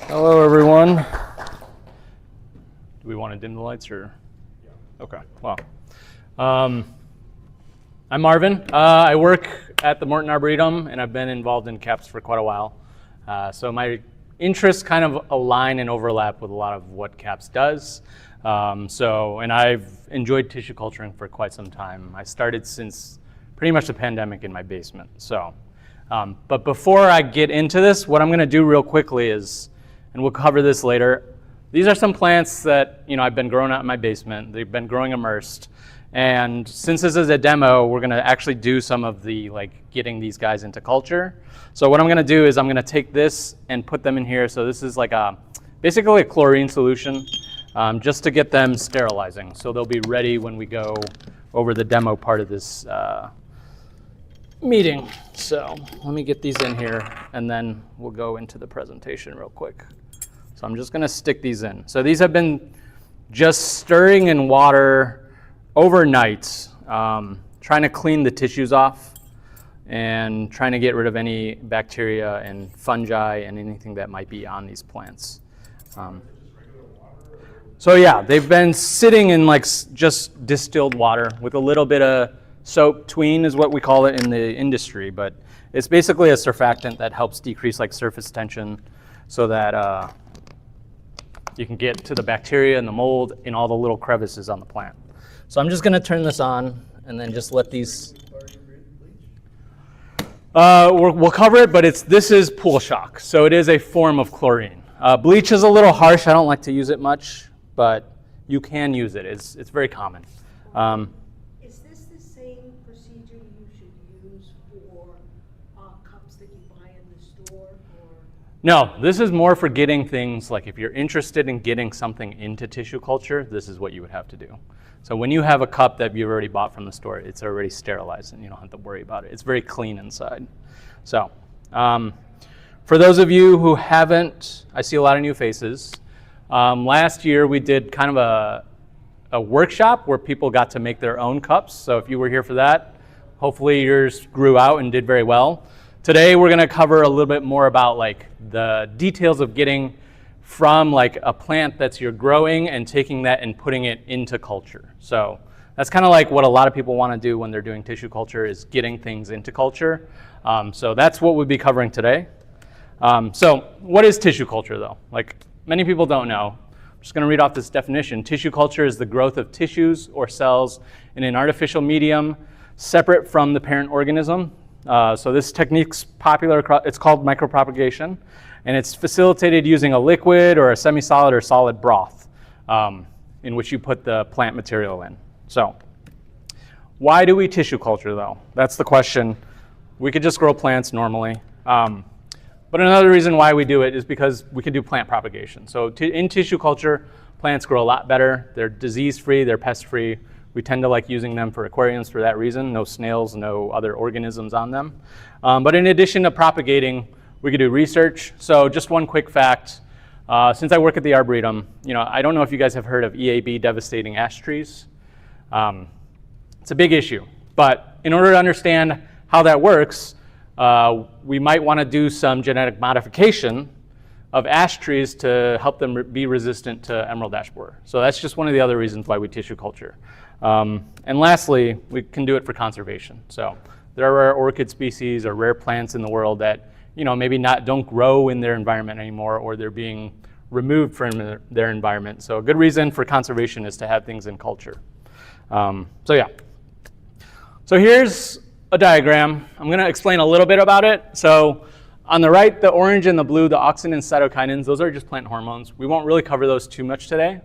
Hello, everyone. Do we want to dim the lights or? Yeah. Okay. Well, I'm Marvin. I work at the Morton Arboretum, and I've been involved in CAPS for quite a while. So my interests kind of align and overlap with a lot of what CAPS does. And I've enjoyed tissue culturing for quite some time. I started since pretty much the pandemic in my basement. But before I get into this, what I'm going to do real quickly is, and we'll cover this later, these are some plants that I've been growing out in my basement. They've been growing immersed. And since this is a demo, we're going to actually do some of the getting these guys into culture. So what I'm going to do is I'm going to take this and put them in here. So this is basically a chlorine solution just to get them sterilizing. So they'll be ready when we go over the demo part of this meeting. So let me get these in here and then we'll go into the presentation real quick. So I'm just going to stick these in. So these have been just stirring in water overnight, trying to clean the tissues off and trying to get rid of any bacteria and fungi and anything that might be on these plants. So yeah, they've been sitting in just distilled water with a little bit of soap. Tween is what we call it in the industry, but it's basically a surfactant that helps decrease surface tension so that you can get to the bacteria and the mold in all the little crevices on the plant. So I'm just going to turn this on and then just let these. We'll cover it, but this is pool shock, so it is a form of chlorine. Bleach is a little harsh. I don't like to use it much, but you can use it. It's very common. Is this the same procedure you should use for cups that you buy in the store? No, this is more for getting things if you're interested in getting something into tissue culture, this is what you would have to do. So when you have a cup that you've already bought from the store, it's already sterilized and you don't have to worry about it. It's very clean inside. So for those of you who haven't, I see a lot of new faces. Last year we did kind of a workshop where people got to make their own cups. So if you were here for that, hopefully yours grew out and did very well. Today we're going to cover a little bit more about the details of getting from a plant that's you're growing and taking that and putting it into culture. So that's kind of what a lot of people want to do when they're doing tissue culture is getting things into culture. So that's what we'll be covering today. So what is tissue culture though? Many people don't know. I'm just going to read off this definition. Tissue culture is the growth of tissues or cells in an artificial medium separate from the parent organism. So this technique's popular, it's called micropropagation, and it's facilitated using a liquid or a semi-solid or solid broth in which you put the plant material in. So why do we tissue culture though? That's the question. We could just grow plants normally. But another reason why we do it is because we can do plant propagation. So in tissue culture, plants grow a lot better. They're disease-free, they're pest-free. We tend to like using them for aquariums for that reason. No snails, no other organisms on them. But in addition to propagating, we could do research. So just one quick fact. Since I work at the Arboretum, I don't know if you guys have heard of EAB devastating ash trees. It's a big issue. But in order to understand how that works, we might want to do some genetic modification of ash trees to help them be resistant to emerald ash borer. So that's just one of the other reasons why we tissue culture. And lastly, we can do it for conservation. So there are orchid species or rare plants in the world that maybe don't grow in their environment anymore, or they're being removed from their environment. So a good reason for conservation is to have things in culture. So here's a diagram. I'm going to explain a little bit about it. So on the right, the orange and the blue, the auxin and cytokinins, those are just plant hormones. We won't really cover those too much today.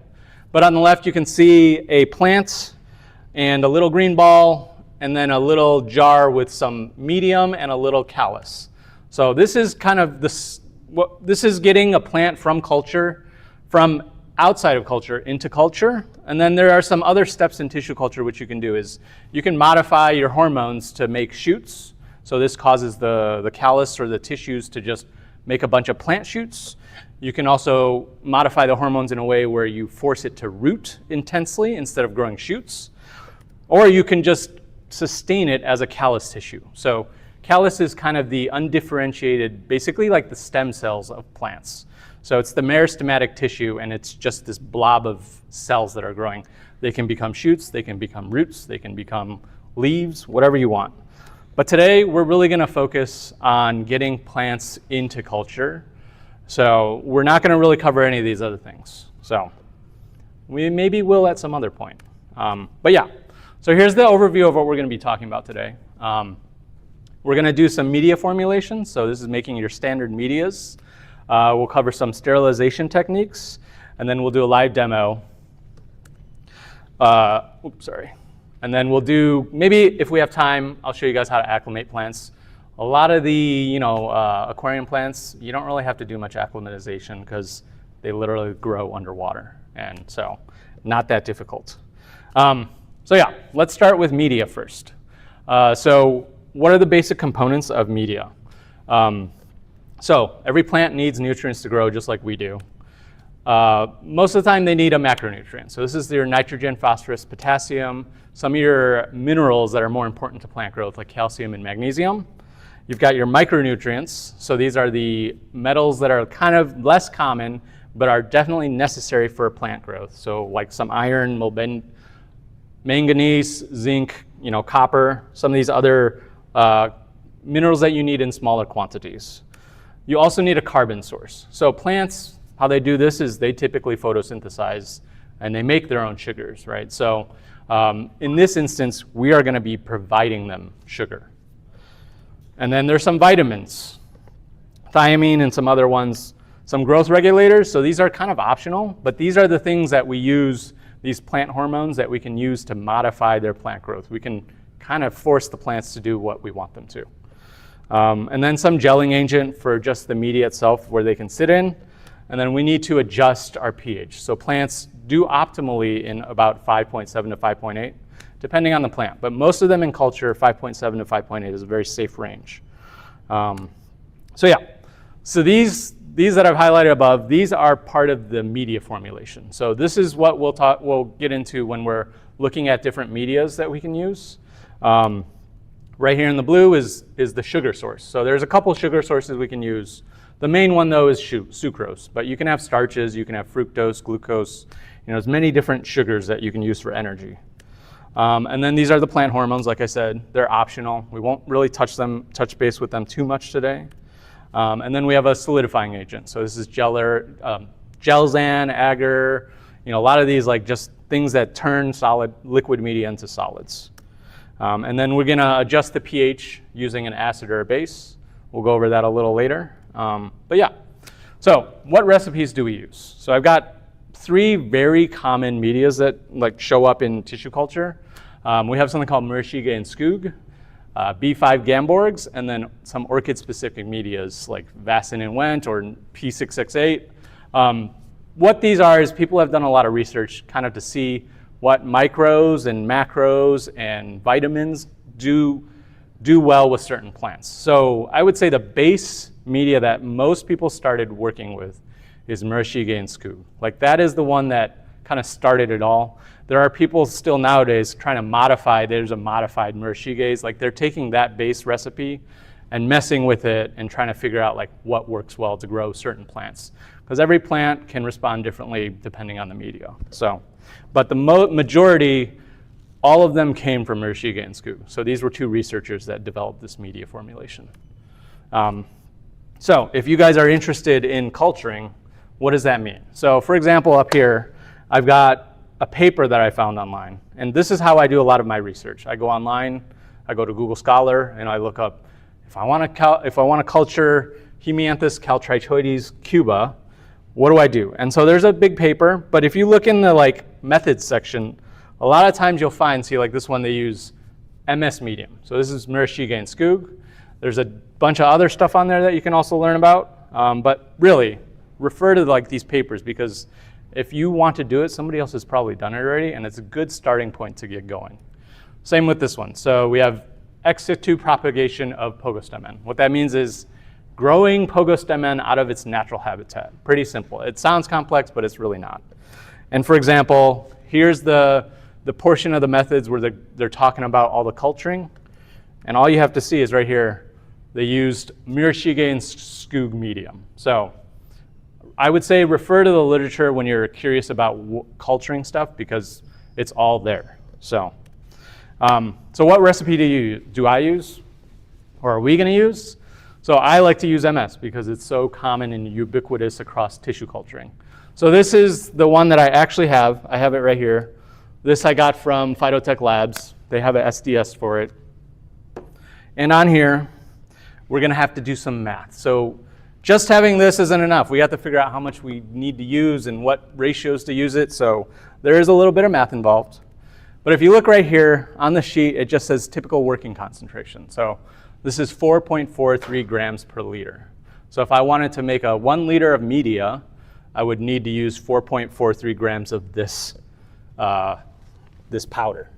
But on the left, you can see a plant and a little green ball, and then a little jar with some medium and a little callus. So this is kind of this is getting a plant from culture, from outside of culture into culture. And then there are some other steps in tissue culture which you can do is you can modify your hormones to make shoots. So this causes the callus or the tissues to just make a bunch of plant shoots. You can also modify the hormones in a way where you force it to root intensely instead of growing shoots. Or you can just sustain it as a callus tissue. So Callus is kind of the undifferentiated, basically like the stem cells of plants. So it's the meristematic tissue, and it's just this blob of cells that are growing. They can become shoots, they can become roots, they can become leaves, whatever you want. But today, we're really going to focus on getting plants into culture. So we're not going to really cover any of these other things. So we maybe will at some other point. But yeah, so here's the overview of what we're going to be talking about today. We're going to do some media formulation. So this is making your standard medias. We'll cover some sterilization techniques, and then we'll do a live demo. And then we'll do, maybe if we have time, I'll show you guys how to acclimate plants. A lot of the aquarium plants, you don't really have to do much acclimatization because they literally grow underwater. And so not that difficult. So yeah, let's start with media first. So what are the basic components of media? So every plant needs nutrients to grow just like we do. Most of the time they need a macronutrient. So this is your nitrogen, phosphorus, potassium, some of your minerals that are more important to plant growth like calcium and magnesium. You've got your micronutrients. So these are the metals that are kind of less common but are definitely necessary for plant growth. So like some iron, manganese, zinc, copper, some of these other minerals that you need in smaller quantities. You also need a carbon source. So plants, how they do this is they typically photosynthesize and they make their own sugars, right? So in this instance, we are going to be providing them sugar. And then there's some vitamins, thiamine and some other ones, some growth regulators. So these are kind of optional, but these are the things that we use, these plant hormones that we can use to modify their plant growth. We can kind of force the plants to do what we want them to. And then some gelling agent for just the media itself where they can sit in. And then we need to adjust our pH. So plants do optimally in about 5.7 to 5.8, depending on the plant. But most of them in culture, 5.7 to 5.8 is a very safe range. So yeah, so these that I've highlighted above, these are part of the media formulation. So this is what we'll get into when we're looking at different medias that we can use. Right here in the blue is the sugar source. So there's a couple sugar sources we can use. The main one though is sucrose, but you can have starches, you can have fructose, glucose, there's many different sugars that you can use for energy. And then these are the plant hormones, like I said, they're optional. We won't really touch base with them too much today. And then we have a solidifying agent. So this is Gelzan, agar, a lot of these like just things that turn solid liquid media into solids. And then we're gonna adjust the pH using an acid or a base. We'll go over that a little later. But yeah, so what recipes do we use? So I've got 3 very common medias that like show up in tissue culture. We have something called Murashige and Skug, B5 Gamborgs, and then some orchid-specific medias like Vasin and Went or P668. What these are is people have done a lot of research kind of to see what micros and macros and vitamins do well with certain plants. So I would say the base media that most people started working with is Murashige and Skug. Like that is the one that kind of started it all. There are people still nowadays trying to modify, there's a modified Murashiges, like they're taking that base recipe and messing with it and trying to figure out like what works well to grow certain plants. Because every plant can respond differently depending on the media. So, but the majority, all of them came from Murashige and Skug. So these were 2 researchers that developed this media formulation. So if you guys are interested in culturing, what does that mean? So for example, up here, I've got a paper that I found online. And this is how I do a lot of my research. I go online, I go to Google Scholar, and I look up, if I want to culture Hemianthus caltritoides cuba, what do? And so there's a big paper, but if you look in the like methods section, a lot of times you'll find, see like this one, they use MS medium. So this is Murashige and Skug. There's a bunch of other stuff on there that you can also learn about, but really refer to like these papers because if you want to do it, somebody else has probably done it already, and it's a good starting point to get going. Same with this one. So we have ex situ propagation of Pogostemon. What that means is growing Pogostemon out of its natural habitat. Pretty simple. It sounds complex, but it's really not. And for example, here's the portion of the methods where they're talking about all the culturing. And all you have to see is right here, they used Murashige and Skog medium. So I would say refer to the literature when you're curious about culturing stuff because it's all there. So, so what recipe do I use, or are we going to use? So I like to use MS because it's so common and ubiquitous across tissue culturing. So this is the one that I actually have. I have it right here. This I got from Phytotech Labs. They have an SDS for it. And on here, we're going to have to do some math. So just having this isn't enough. We have to figure out how much we need to use and what ratios to use it. So there is a little bit of math involved. But if you look right here on the sheet, it just says typical working concentration. So this is 4.43 grams per liter. So if I wanted to make a 1 liter of media, I would need to use 4.43 grams of this, this powder.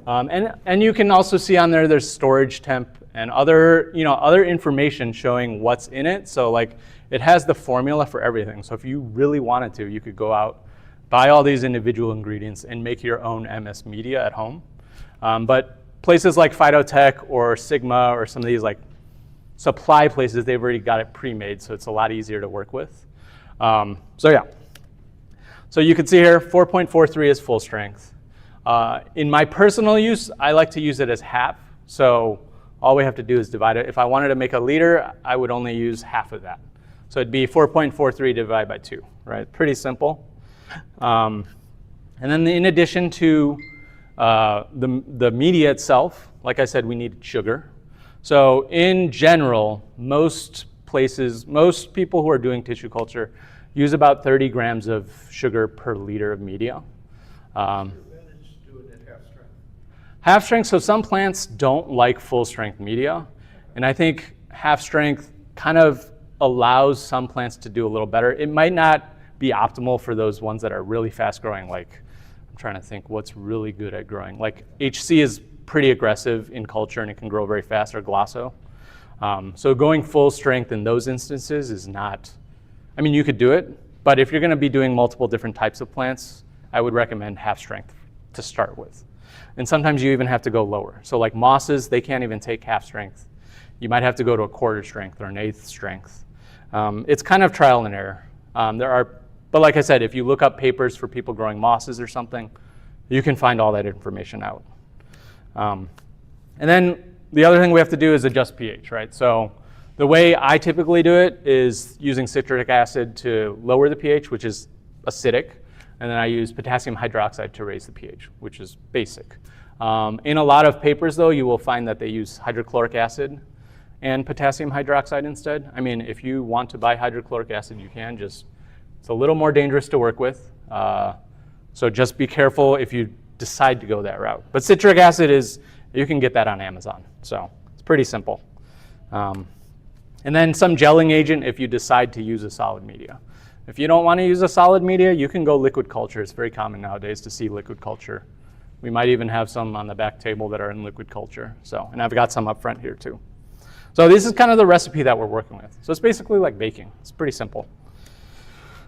And you can also see on there, there's storage temp and other information showing what's in it. So like it has the formula for everything. So if you really wanted to, you could go out, buy all these individual ingredients and make your own MS media at home. But places like Phytotech or Sigma or some of these like supply places, they've already got it pre-made, so it's a lot easier to work with. So yeah. So you can see here, 4.43 is full strength. In my personal use, I like to use it as half. So all we have to do is divide it. If I wanted to make a liter, I would only use half of that. So it'd be 4.43 divided by 2, right? Pretty simple. And then in addition to the media itself, like I said, we need sugar. So in general, most people who are doing tissue culture use about 30 grams of sugar per liter of media. Half strength, so some plants don't like full strength media. And I think half strength kind of allows some plants to do a little better. It might not be optimal for those ones that are really fast growing. Like, I'm trying to think what's really good at growing. Like HC is pretty aggressive in culture and it can grow very fast, or Glosso. So going full strength in those instances is not, I mean, you could do it, but if you're gonna be doing multiple different types of plants, I would recommend half strength to start with. And sometimes you even have to go lower. So like mosses, they can't even take half strength. You might have to go to a quarter strength or an eighth strength. It's kind of trial and error. But like I said, if you look up papers for people growing mosses or something, you can find all that information out. And then the other thing we have to do is adjust pH, right? So the way I typically do it is using citric acid to lower the pH, which is acidic. And then I use potassium hydroxide to raise the pH, which is basic. In a lot of papers, though, you will find that they use hydrochloric acid and potassium hydroxide instead. I mean, if you want to buy hydrochloric acid, you can. Just it's a little more dangerous to work with. So just be careful if you decide to go that route. But citric acid you can get that on Amazon. So it's pretty simple. And then some gelling agent if you decide to use a solid media. If you don't want to use a solid media, you can go liquid culture. It's very common nowadays to see liquid culture. We might even have some on the back table that are in liquid culture. So, and I've got some up front here too. So this is kind of the recipe that we're working with. So it's basically like baking. It's pretty simple.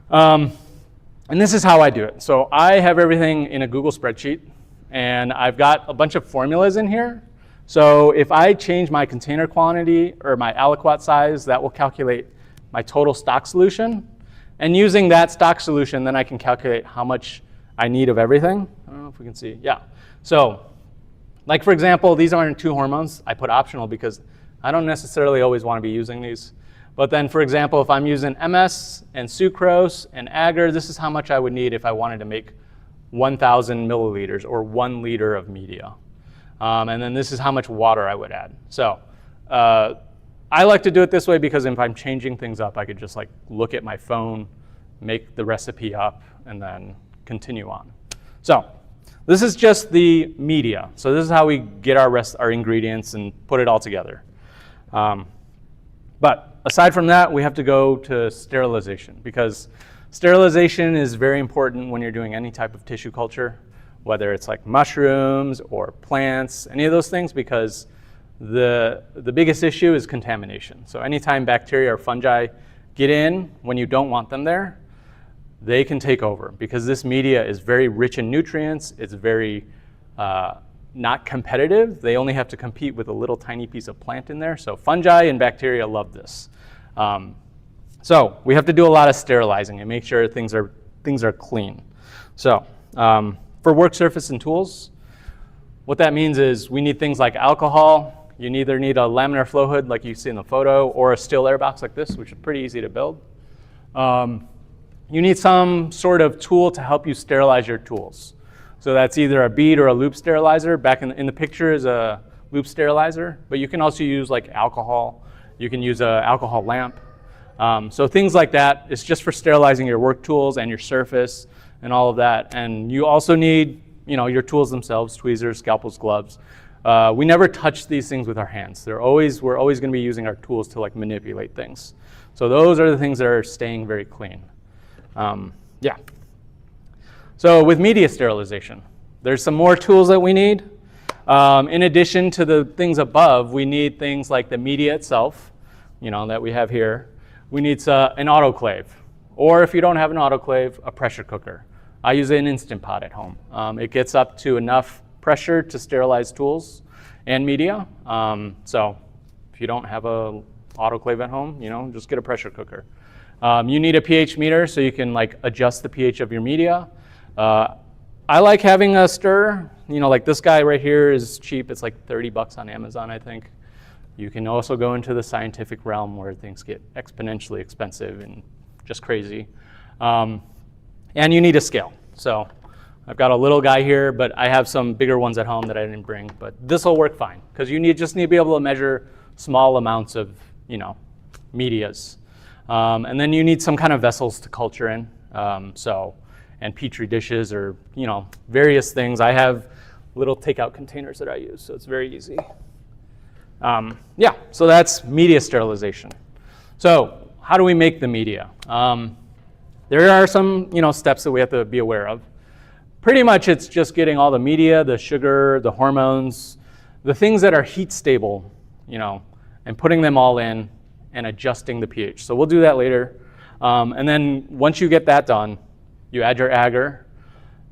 And this is how I do it. So I have everything in a Google spreadsheet, and I've got a bunch of formulas in here. So if I change my container quantity or my aliquot size, that will calculate my total stock solution. And using that stock solution, then I can calculate how much I need of everything. I don't know if we can see. Yeah. So like, for example, these aren't 2 hormones. I put optional because I don't necessarily always want to be using these. But then, for example, if I'm using MS and sucrose and agar, this is how much I would need if I wanted to make 1,000 milliliters or 1 liter of media. And then this is how much water I would add. So I like to do it this way because if I'm changing things up, I could just like look at my phone, make the recipe up, and then continue on. So this is just the media. So this is how we get our ingredients and put it all together. But aside from that, we have to go to sterilization because sterilization is very important when you're doing any type of tissue culture, whether it's like mushrooms or plants, any of those things, because the biggest issue is contamination. So anytime bacteria or fungi get in when you don't want them there, they can take over because this media is very rich in nutrients. It's very not competitive. They only have to compete with a little tiny piece of plant in there. So fungi and bacteria love this. So we have to do a lot of sterilizing and make sure things are clean. So for work surface and tools, what that means is we need things like alcohol. You either need a laminar flow hood like you see in the photo or a still air box like this, which is pretty easy to build. You need some sort of tool to help you sterilize your tools. So that's either a bead or a loop sterilizer. Back in the picture is a loop sterilizer, but you can also use like alcohol. You can use an alcohol lamp. So things like that. It's just for sterilizing your work tools and your surface and all of that. And you also need, your tools themselves, tweezers, scalpels, gloves. We never touch these things with our hands. We're always going to be using our tools to like manipulate things. So those are the things that are staying very clean. Yeah. So with media sterilization, there's some more tools that we need. In addition to the things above, we need things like the media itself, that we have here. We need an autoclave, or if you don't have an autoclave, a pressure cooker. I use an Instant Pot at home. It gets up to enough pressure to sterilize tools and media. So if you don't have an autoclave at home, just get a pressure cooker. You need a pH meter so you can like adjust the pH of your media. I like having a stirrer. Like this guy right here is cheap. It's like $30 on Amazon, I think. You can also go into the scientific realm where things get exponentially expensive and just crazy. And you need a scale. So I've got a little guy here, but I have some bigger ones at home that I didn't bring. But this will work fine because you just need to be able to measure small amounts of, medias. And then you need some kind of vessels to culture in. And petri dishes or, various things. I have little takeout containers that I use, so it's very easy. Yeah, so that's media sterilization. So how do we make the media? There are some, steps that we have to be aware of. Pretty much it's just getting all the media, the sugar, the hormones, the things that are heat stable, and putting them all in and adjusting the pH. So we'll do that later. And then once you get that done, you add your agar,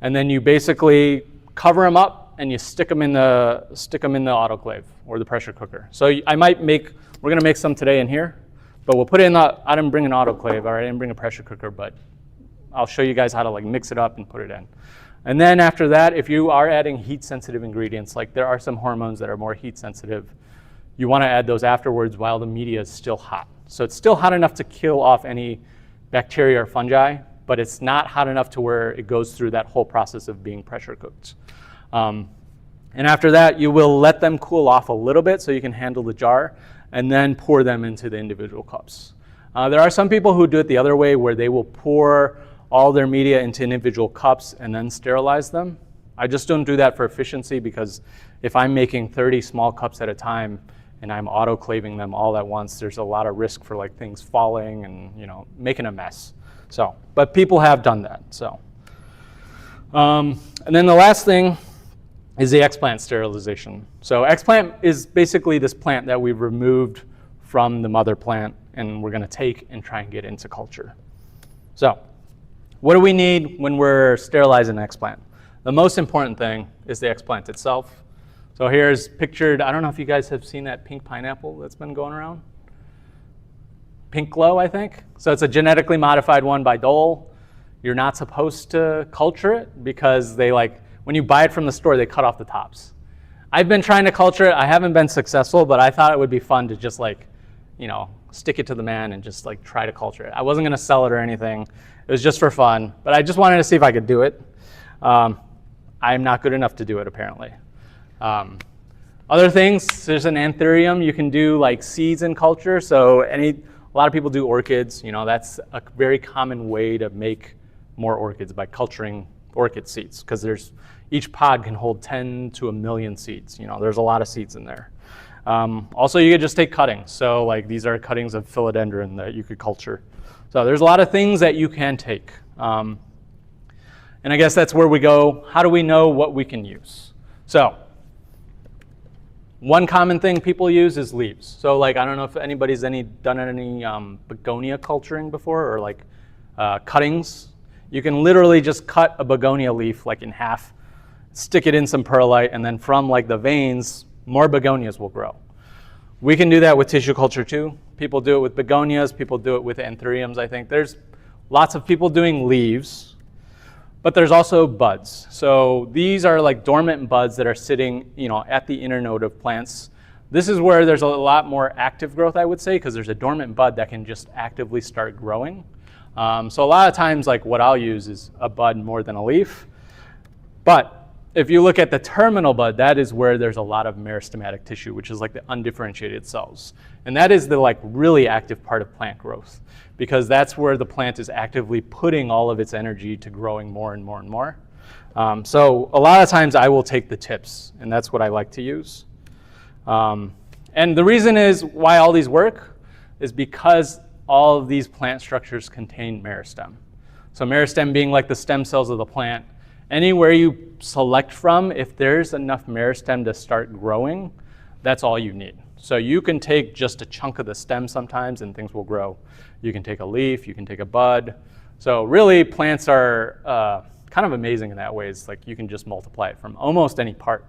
and then you basically cover them up and you stick them in the autoclave or the pressure cooker. So we're gonna make some today in here, but we'll put it in I didn't bring an autoclave, I didn't bring a pressure cooker, but I'll show you guys how to like mix it up and put it in. And then after that, if you are adding heat sensitive ingredients, like there are some hormones that are more heat sensitive, you wanna add those afterwards while the media is still hot. So it's still hot enough to kill off any bacteria or fungi, but it's not hot enough to where it goes through that whole process of being pressure cooked. And after that, you will let them cool off a little bit so you can handle the jar, and then pour them into the individual cups. There are some people who do it the other way, where they will pour all their media into individual cups and then sterilize them. I just don't do that for efficiency, because if I'm making 30 small cups at a time and I'm autoclaving them all at once, there's a lot of risk for like things falling and making a mess. So, but people have done that. So, and then the last thing is the Explant sterilization. So Explant is basically this plant that we've removed from the mother plant, and we're going to take and try and get into culture. So what do we need when we're sterilizing Explant? The most important thing is the Explant itself. So here's pictured, I don't know if you guys have seen that pink pineapple that's been going around. Pink Glow, I think. So it's a genetically modified one by Dole. You're not supposed to culture it because when you buy it from the store, they cut off the tops. I've been trying to culture it. I haven't been successful, but I thought it would be fun to just stick it to the man and just try to culture it. I wasn't gonna sell it or anything. It was just for fun, but I just wanted to see if I could do it. I'm not good enough to do it, apparently. Other things, there's an anthurium. You can do seeds in culture. So a lot of people do orchids. That's a very common way to make more orchids, by culturing orchid seeds, because each pod can hold 10 to 1 million seeds. There's a lot of seeds in there. Also, you could just take cuttings. So these are cuttings of philodendron that you could culture. So there's a lot of things that you can take. And I guess that's where we go. How do we know what we can use? So one common thing people use is leaves. So I don't know if anybody's done any begonia culturing before, or cuttings. You can literally just cut a begonia leaf in half stick it in some perlite, and then from like the veins, more begonias will grow. We can do that with tissue culture too. People do it with begonias, people do it with anthuriums, I think. There's lots of people doing leaves, but there's also buds. So these are like dormant buds that are sitting, at the inner node of plants. This is where there's a lot more active growth, I would say, because there's a dormant bud that can just actively start growing. So a lot of times, like what I'll use is a bud more than a leaf. But if you look at the terminal bud, that is where there's a lot of meristematic tissue, which is like the undifferentiated cells. And that is the like really active part of plant growth, because that's where the plant is actively putting all of its energy to growing more and more and more. So a lot of times I will take the tips, and that's what I like to use. And the reason is why all these work is because all of these plant structures contain meristem. So meristem being like the stem cells of the plant. Anywhere you select from, if there's enough meristem to start growing, that's all you need. So you can take just a chunk of the stem sometimes and things will grow. You can take a leaf, you can take a bud. So really plants are kind of amazing in that way. It's like you can just multiply it from almost any part.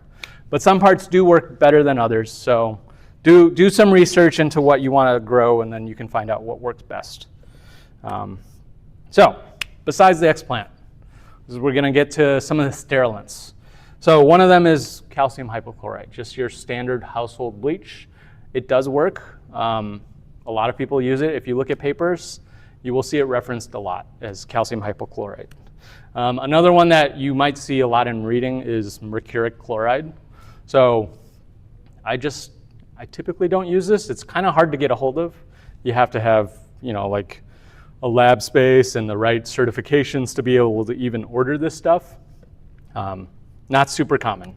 But some parts do work better than others. So do some research into what you want to grow, and then you can find out what works best. So besides the Explant, we're going to get to some of the sterilants. So one of them is calcium hypochlorite, just your standard household bleach. It does work. A lot of people use it. If you look at papers, you will see it referenced a lot as calcium hypochlorite. Another one that you might see a lot in reading is mercuric chloride. So I typically don't use this. It's kind of hard to get a hold of. You have to have, like a lab space and the right certifications to be able to even order this stuff. Not super common.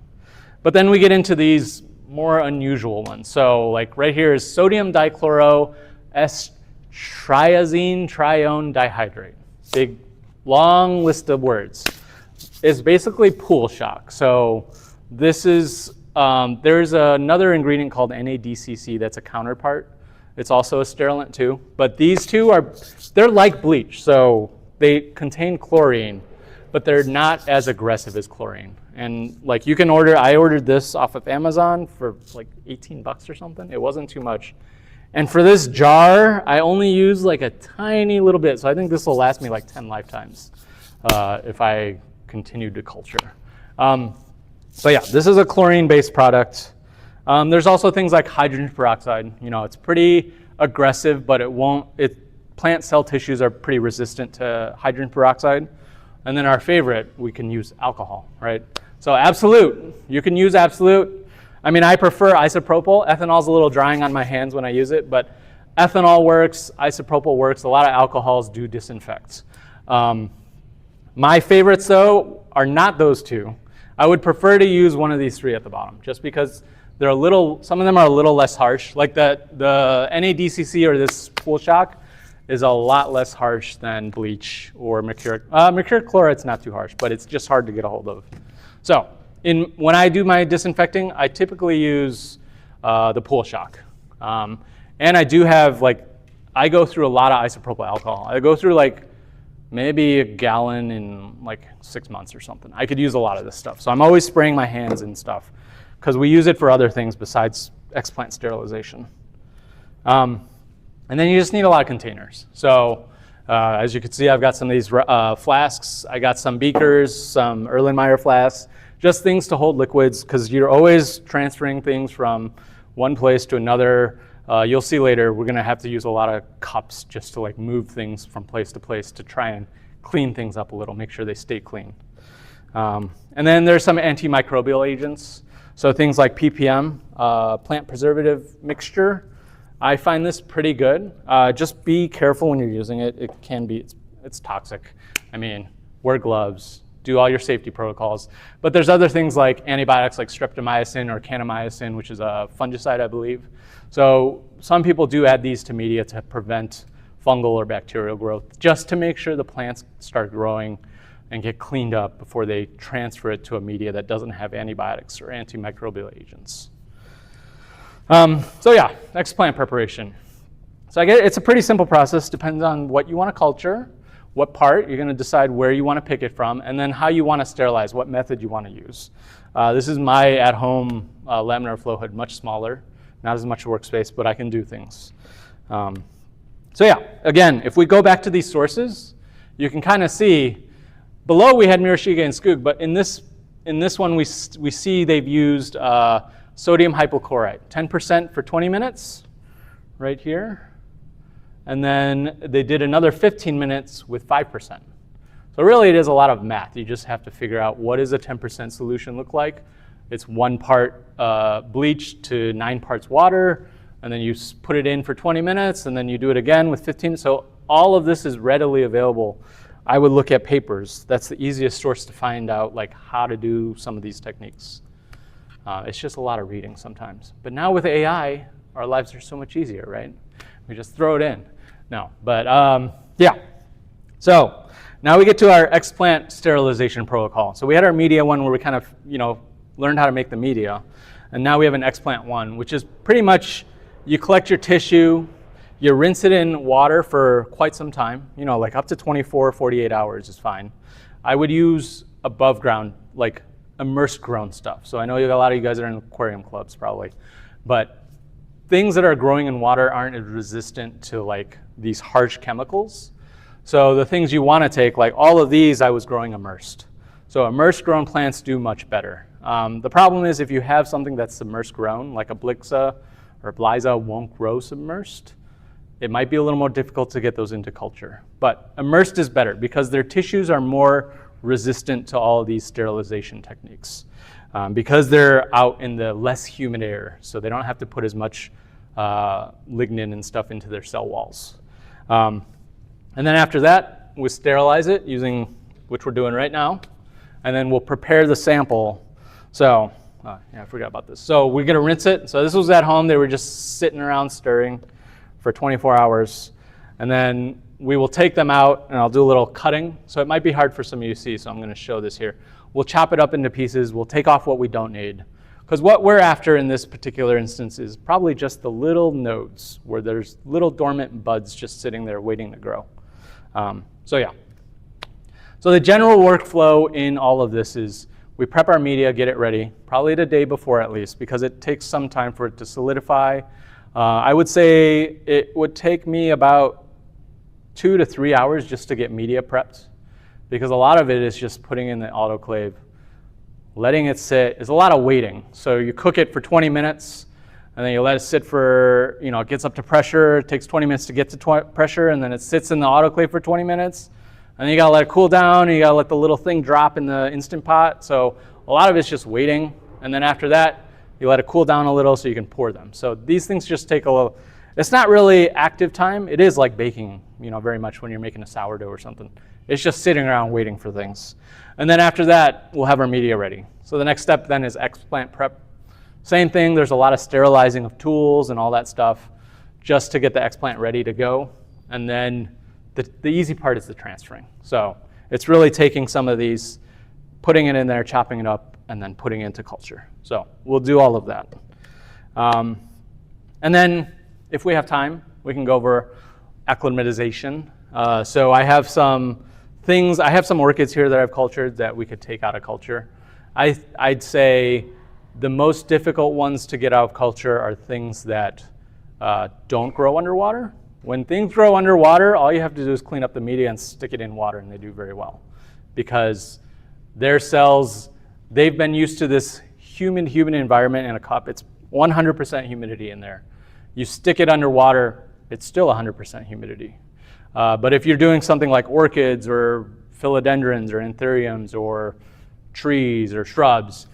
But then we get into these more unusual ones. So like right here is sodium dichloro triazine trione dihydrate. Big, long list of words. It's basically pool shock. So this is, there's another ingredient called NADCC that's a counterpart. It's also a sterilant too. But these two they're like bleach. So they contain chlorine, but they're not as aggressive as chlorine. And like you can I ordered this off of Amazon for like 18 bucks or something. It wasn't too much. And for this jar, I only use like a tiny little bit. So I think this will last me like 10 lifetimes if I continue to culture. So yeah, this is a chlorine-based product. There's also things like hydrogen peroxide. It's pretty aggressive, but plant cell tissues are pretty resistant to hydrogen peroxide. And then our favorite, we can use alcohol, right? So Absolute, you can use Absolute. I mean, I prefer isopropyl. Ethanol's a little drying on my hands when I use it, but ethanol works, isopropyl works. A lot of alcohols do disinfect. My favorites, though, are not those two. I would prefer to use one of these three at the bottom, just because some of them are a little less harsh. Like the NADCC or this pool shock is a lot less harsh than bleach or mercuric. Mercuric chloride's not too harsh, but it's just hard to get a hold of. So when I do my disinfecting, I typically use the pool shock. And I do have I go through a lot of isopropyl alcohol. I go through maybe a gallon in 6 months or something. I could use a lot of this stuff. So I'm always spraying my hands and stuff because we use it for other things besides explant sterilization. And then you just need a lot of containers. So as you can see, I've got some of these flasks. I got some beakers, some Erlenmeyer flasks, just things to hold liquids because you're always transferring things from one place to another. You'll see later, we're gonna have to use a lot of cups just to move things from place to place to try and clean things up a little, make sure they stay clean. And then there's some antimicrobial agents. So things like PPM, plant preservative mixture. I find this pretty good. Just be careful when you're using it. It can be, it's toxic. I mean, wear gloves, do all your safety protocols. But there's other things like antibiotics like streptomycin or kanamycin, which is a fungicide, I believe. So some people do add these to media to prevent fungal or bacterial growth, just to make sure the plants start growing and get cleaned up before they transfer it to a media that doesn't have antibiotics or antimicrobial agents. So yeah, explant preparation. So it's a pretty simple process, depends on what you want to culture, what part, you're going to decide where you want to pick it from, and then how you want to sterilize, what method you want to use. This is my at-home laminar flow hood, much smaller, not as much workspace, but I can do things. So yeah, again, if we go back to these sources, you can kind of see, below we had Mirashige and Skoog, but in this one we see they've used sodium hypochlorite, 10% for 20 minutes, right here. And then they did another 15 minutes with 5%. So really it is a lot of math. You just have to figure out what does a 10% solution look like. It's 1 part bleach to 9 parts water, and then you put it in for 20 minutes, and then you do it again with 15. So all of this is readily available. I would look at papers. That's the easiest source to find out like how to do some of these techniques. It's just a lot of reading sometimes. But now with AI, our lives are so much easier, right? We just throw it in. No, but yeah. So now we get to our Explant sterilization protocol. So we had our media one where we kind of, learned how to make the media. And now we have an Explant one, which is pretty much you collect your tissue, you rinse it in water for quite some time, like up to 24, 48 hours is fine. I would use above ground, like immersed grown stuff. So I know a lot of you guys are in aquarium clubs probably, but things that are growing in water aren't as resistant to like these harsh chemicals. So the things you want to take, like all of these, I was growing immersed. So immersed grown plants do much better. The problem is if you have something that's submersed grown, like a Blixa or Blyza won't grow submersed, it might be a little more difficult to get those into culture. But immersed is better because their tissues are more resistant to all of these sterilization techniques because they're out in the less humid air, so they don't have to put as much lignin and stuff into their cell walls. And then after that, we sterilize it using, which we're doing right now, and then we'll prepare the sample. So, yeah, I forgot about this. So we're gonna rinse it. So this was at home. They were just sitting around stirring for 24 hours. And then we will take them out, and I'll do a little cutting. So it might be hard for some of you to see, so I'm gonna show this here. We'll chop it up into pieces. We'll take off what we don't need. Because what we're after in this particular instance is probably just the little nodes where there's little dormant buds just sitting there waiting to grow. So yeah. So the general workflow in all of this is we prep our media, get it ready, probably the day before at least, because it takes some time for it to solidify. I would say it would take me about 2 to 3 hours just to get media prepped, because a lot of it is just putting in the autoclave, letting it sit. It's a lot of waiting. So you cook it for 20 minutes, and then you let it sit for, it gets up to pressure. It takes 20 minutes to get to pressure, and then it sits in the autoclave for 20 minutes. And then you gotta let it cool down, and you gotta let the little thing drop in the Instant Pot. So a lot of it's just waiting. And then after that, you let it cool down a little so you can pour them. So these things just take a little, it's not really active time. It is like baking, very much when you're making a sourdough or something. It's just sitting around waiting for things. And then after that, we'll have our media ready. So the next step then is Explant prep. Same thing, there's a lot of sterilizing of tools and all that stuff just to get the Explant ready to go. And then the easy part is the transferring. So it's really taking some of these, putting it in there, chopping it up, and then putting it into culture. So we'll do all of that. And then if we have time, we can go over acclimatization. So I have some things, I have some orchids here that I've cultured that we could take out of culture. I'd say the most difficult ones to get out of culture are things that don't grow underwater. When things grow underwater, all you have to do is clean up the media and stick it in water, and they do very well. Because their cells, they've been used to this humid environment in a cup. It's 100% humidity in there. You stick it underwater, it's still 100% humidity. But if you're doing something like orchids or philodendrons or anthuriums or trees or shrubs,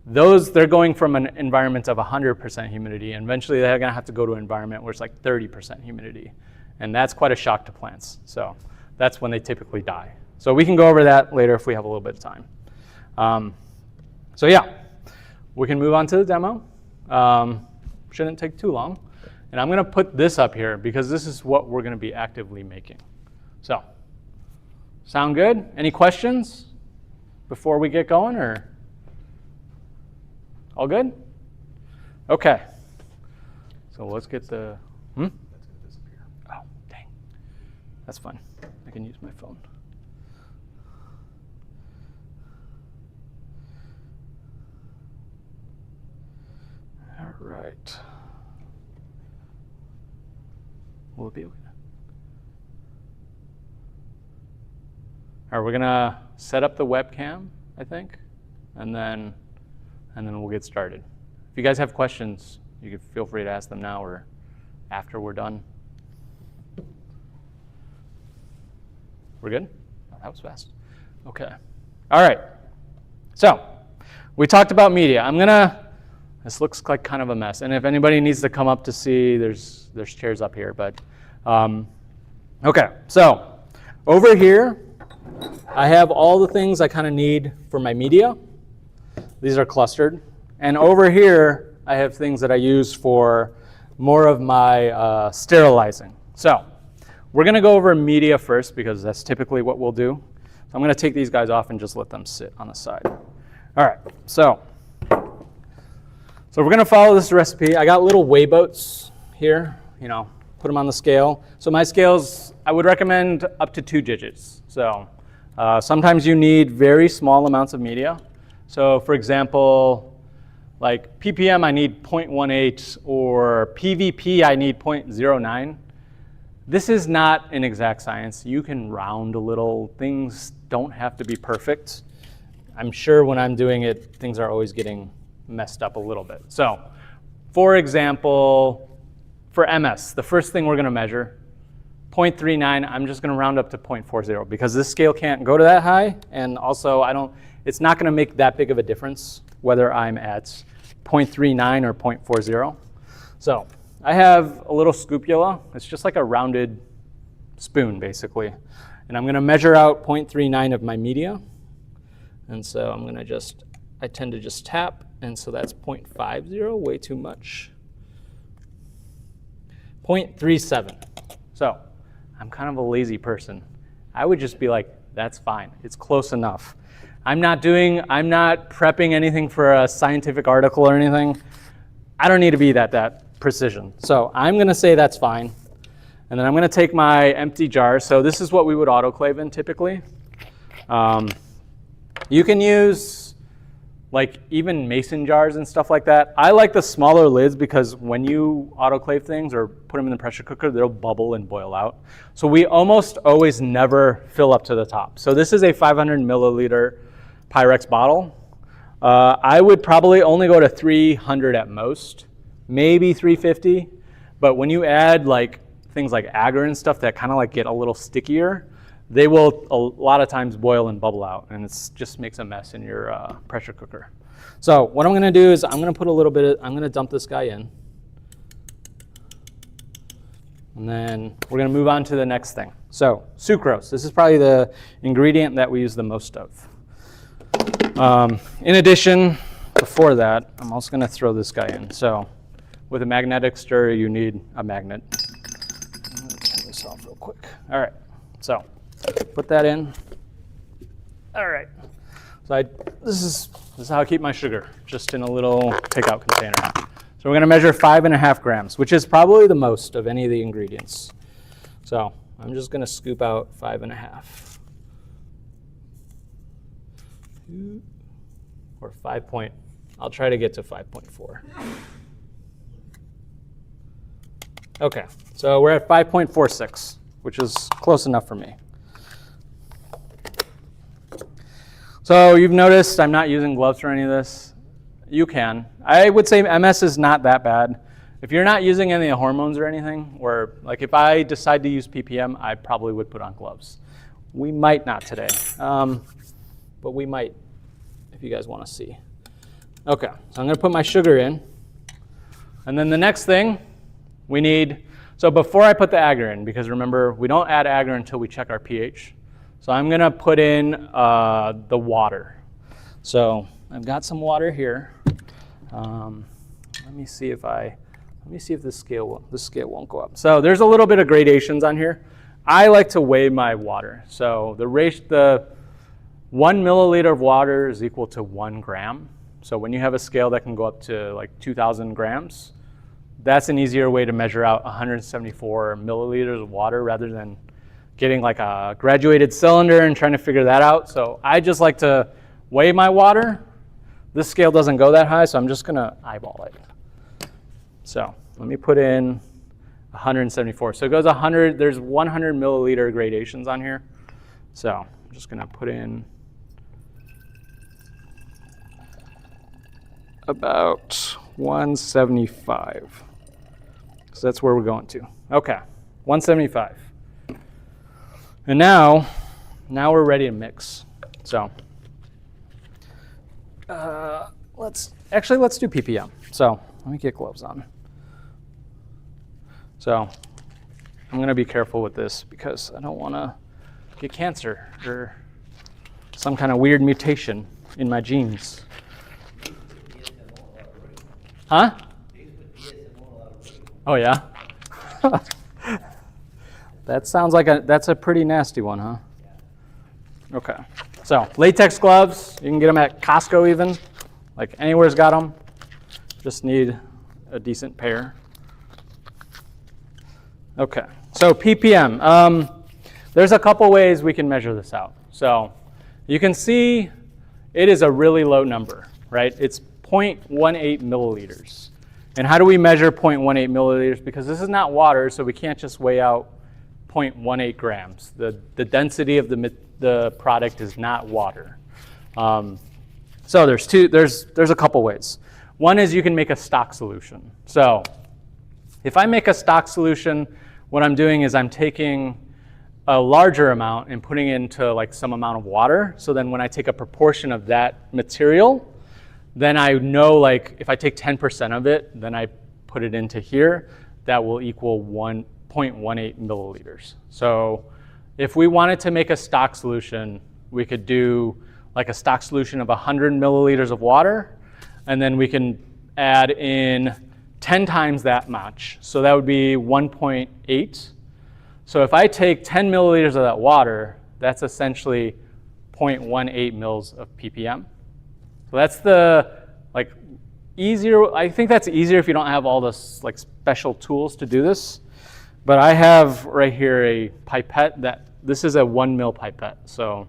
they're going from an environment of 100% humidity, and eventually they're gonna have to go to an environment where it's like 30% humidity. And that's quite a shock to plants. So that's when they typically die. So we can go over that later if we have a little bit of time. So yeah, we can move on to the demo. Shouldn't take too long. And I'm gonna put this up here because this is what we're gonna be actively making. So, sound good? Any questions before we get going, or? All good? Okay. So let's get the, That's gonna disappear. Oh, dang. That's fun. I can use my phone. right. Will it be okay? All right, we're gonna set up the webcam, I think, and then we'll get started. If you guys have questions, you can feel free to ask them now or after we're done. We're good? Oh, that was fast. Okay. All right. So we talked about media. This looks like kind of a mess. And if anybody needs to come up to see, there's chairs up here. But okay. So over here, I have all the things I kind of need for my media. These are clustered. And over here, I have things that I use for more of my sterilizing. So we're going to go over media first because that's typically what we'll do. So I'm going to take these guys off and just let them sit on the side. All right, so we're going to follow this recipe. I got little weigh boats here, put them on the scale. So my scales, I would recommend up to 2 digits. So sometimes you need very small amounts of media. So for example, like ppm I need 0.18 or PVP I need 0.09. This is not an exact science. You can round a little. Things don't have to be perfect. I'm sure when I'm doing it, things are always getting messed up a little bit. So for example, for MS, the first thing we're going to measure, 0.39, I'm just going to round up to 0.40 because this scale can't go to that high, and also it's not going to make that big of a difference whether I'm at 0.39 or 0.40. So I have a little scoopula. It's just like a rounded spoon, basically. And I'm going to measure out 0.39 of my media. And so I'm going to I tend to just tap, and so that's 0.50, way too much. 0.37. So I'm kind of a lazy person. I would just be like, that's fine. It's close enough. I'm not prepping anything for a scientific article or anything. I don't need to be that precision. So I'm going to say that's fine. And then I'm going to take my empty jar. So this is what we would autoclave in typically. You can use like even mason jars and stuff like that. I like the smaller lids because when you autoclave things or put them in the pressure cooker, they'll bubble and boil out. So we almost always never fill up to the top. So this is a 500 milliliter Pyrex bottle. I would probably only go to 300 at most, maybe 350. But when you add like things like agar and stuff that kind of like get a little stickier, they will a lot of times boil and bubble out, and it just makes a mess in your pressure cooker. So what I'm going to do is I'm going to put I'm going to dump this guy in. And then we're going to move on to the next thing. So sucrose. This is probably the ingredient that we use the most of. In addition, before that, I'm also going to throw this guy in. So with a magnetic stirrer, you need a magnet. I'm going to turn this off real quick. All right, so put that in. All right, so this is how I keep my sugar, just in a little takeout container. So we're going to measure 5.5 grams, which is probably the most of any of the ingredients. So I'm just going to scoop out 5.5. Or I'll try to get to 5.4. Okay, so we're at 5.46, which is close enough for me. So you've noticed I'm not using gloves for any of this. You can. I would say MS is not that bad. If you're not using any of the hormones or anything, or like if I decide to use ppm, I probably would put on gloves. We might not today, but we might if you guys want to see. Okay, so I'm going to put my sugar in. And then the next thing we need, so before I put the agar in, because remember, we don't add agar until we check our pH. So I'm going to put in the water. So I've got some water here. Let me see if this scale won't go up. So there's a little bit of gradations on here. I like to weigh my water. So the 1 milliliter of water is equal to 1 gram. So when you have a scale that can go up to like 2,000 grams, that's an easier way to measure out 174 milliliters of water rather than getting like a graduated cylinder and trying to figure that out. So I just like to weigh my water. This scale doesn't go that high, so I'm just going to eyeball it. So let me put in 174. So it goes 100, there's 100 milliliter gradations on here. So I'm just gonna put in about 175. So that's where we're going to. Okay, 175. And now we're ready to mix. So let's do ppm. So let me get gloves on. So I'm gonna be careful with this because I don't wanna get cancer or some kind of weird mutation in my genes. Huh? Oh yeah? That sounds like that's a pretty nasty one, huh? Okay. So latex gloves, you can get them at Costco even. Like anywhere's got them. Just need a decent pair. Okay, so ppm. There's a couple ways we can measure this out. So you can see it is a really low number, right? It's 0.18 milliliters. And how do we measure 0.18 milliliters? Because this is not water, so we can't just weigh out 0.18 grams. The density of the product is not water. So there's a couple ways. One is you can make a stock solution. So if I make a stock solution, what I'm doing is I'm taking a larger amount and putting it into like some amount of water. So then when I take a proportion of that material, then I know like if I take 10% of it, then I put it into here, that will equal 1.18 milliliters. So if we wanted to make a stock solution, we could do like a stock solution of 100 milliliters of water, and then we can add in 10 times that much. So that would be 1.8. So if I take 10 milliliters of that water, that's essentially 0.18 mils of ppm. So that's the like easier. I think that's easier if you don't have all this like special tools to do this. But I have right here a pipette that this is a 1 mil pipette. So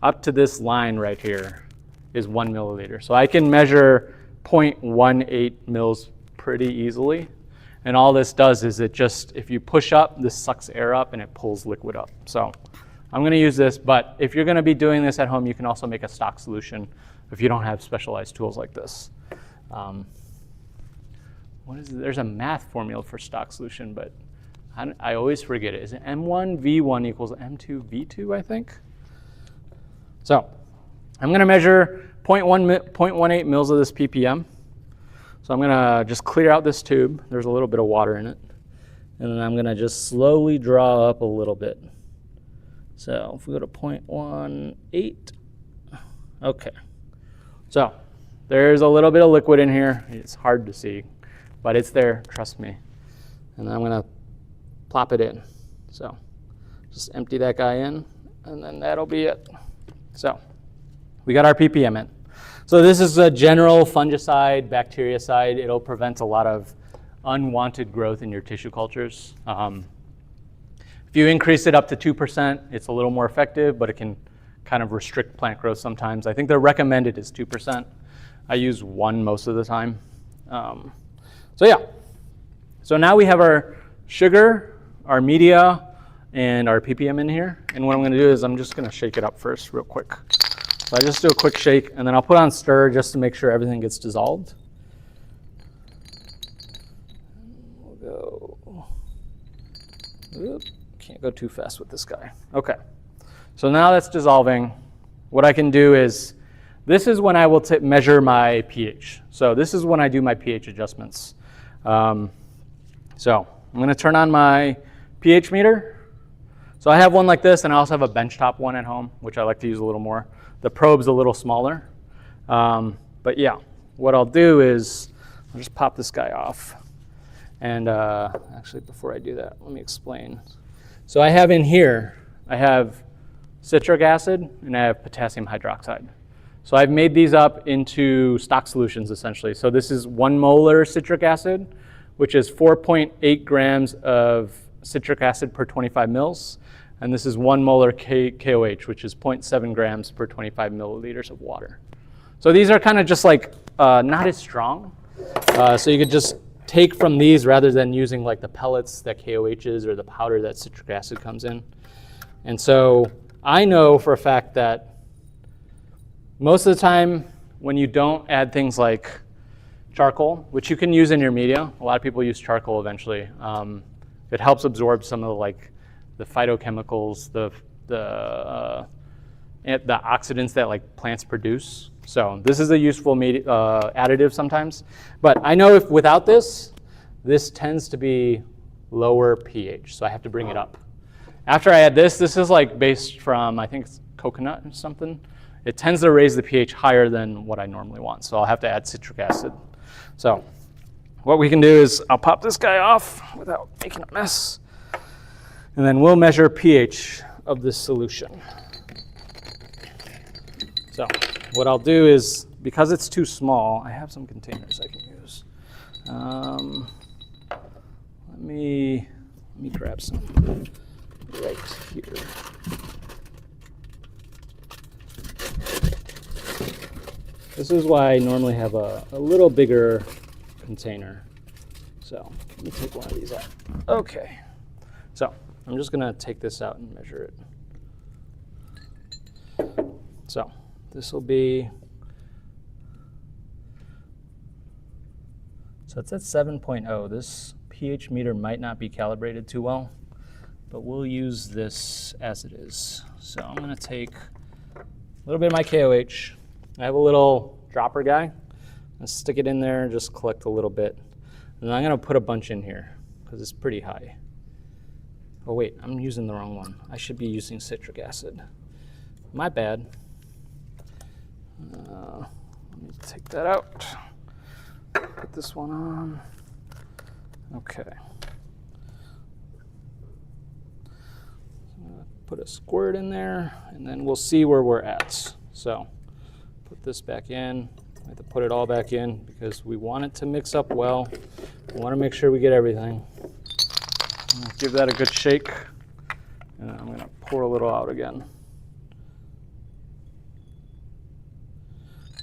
up to this line right here is 1 milliliter. So I can measure 0.18 mils pretty easily. And all this does is it just, if you push up, this sucks air up and it pulls liquid up. So I'm gonna use this, but if you're gonna be doing this at home, you can also make a stock solution if you don't have specialized tools like this. There's a math formula for stock solution, but I always forget it. Is it M1 V1 equals M2 V2, I think? So I'm gonna measure 0.18 mils of this ppm. So I'm gonna just clear out this tube. There's a little bit of water in it. And then I'm gonna just slowly draw up a little bit. So if we go to 0.18, okay. So there's a little bit of liquid in here. It's hard to see, but it's there, trust me. And then I'm gonna plop it in. So just empty that guy in, and then that'll be it. So we got our ppm in. So this is a general fungicide, bactericide. It'll prevent a lot of unwanted growth in your tissue cultures. If you increase it up to 2%, it's a little more effective, but it can kind of restrict plant growth sometimes. I think the recommended is 2%. I use 1 most of the time. So yeah, so now we have our sugar, our media, and our ppm in here. And what I'm gonna do is I'm just gonna shake it up first real quick. So I just do a quick shake, and then I'll put on stir just to make sure everything gets dissolved. We'll go, oop, can't go too fast with this guy. Okay, so now that's dissolving. What I can do is, this is when I will measure my pH. So this is when I do my pH adjustments. So I'm gonna turn on my pH meter. So I have one like this, and I also have a benchtop one at home, which I like to use a little more. The probe's a little smaller. But yeah, what I'll do is I'll just pop this guy off. And actually, before I do that, let me explain. So I have in here, I have citric acid and I have potassium hydroxide. So I've made these up into stock solutions essentially. So this is 1 molar citric acid, which is 4.8 grams of citric acid per 25 mils. And this is 1 molar KOH, which is 0.7 grams per 25 milliliters of water. So these are kind of just like not as strong. So you could just take from these rather than using like the pellets that KOH is or the powder that citric acid comes in. And so I know for a fact that most of the time when you don't add things like charcoal, which you can use in your media, a lot of people use charcoal eventually. It helps absorb some of the phytochemicals, the oxidants that like plants produce. So this is a useful additive sometimes. But I know if without this, this tends to be lower pH, so I have to bring it up. After I add this is like based from, I think it's coconut or something. It tends to raise the pH higher than what I normally want, so I'll have to add citric acid. So what we can do is I'll pop this guy off without making a mess, and then we'll measure pH of this solution. So what I'll do is, because it's too small, I have some containers I can use. Let me grab some right here. This is why I normally have a little bigger container. So let me take one of these out. Okay, so I'm just gonna take this out and measure it. So this will be, so it's at 7.0. This pH meter might not be calibrated too well, but we'll use this as it is. So I'm gonna take a little bit of my KOH. I have a little dropper guy. I'm gonna stick it in there and just collect a little bit. And I'm gonna put a bunch in here because it's pretty high. Oh wait, I'm using the wrong one. I should be using citric acid. My bad. Let me take that out. Put this one on. Okay. Put a squirt in there, and then we'll see where we're at. So put this back in. I have to put it all back in because we want it to mix up well. We want to make sure we get everything. Give that a good shake, and I'm going to pour a little out again.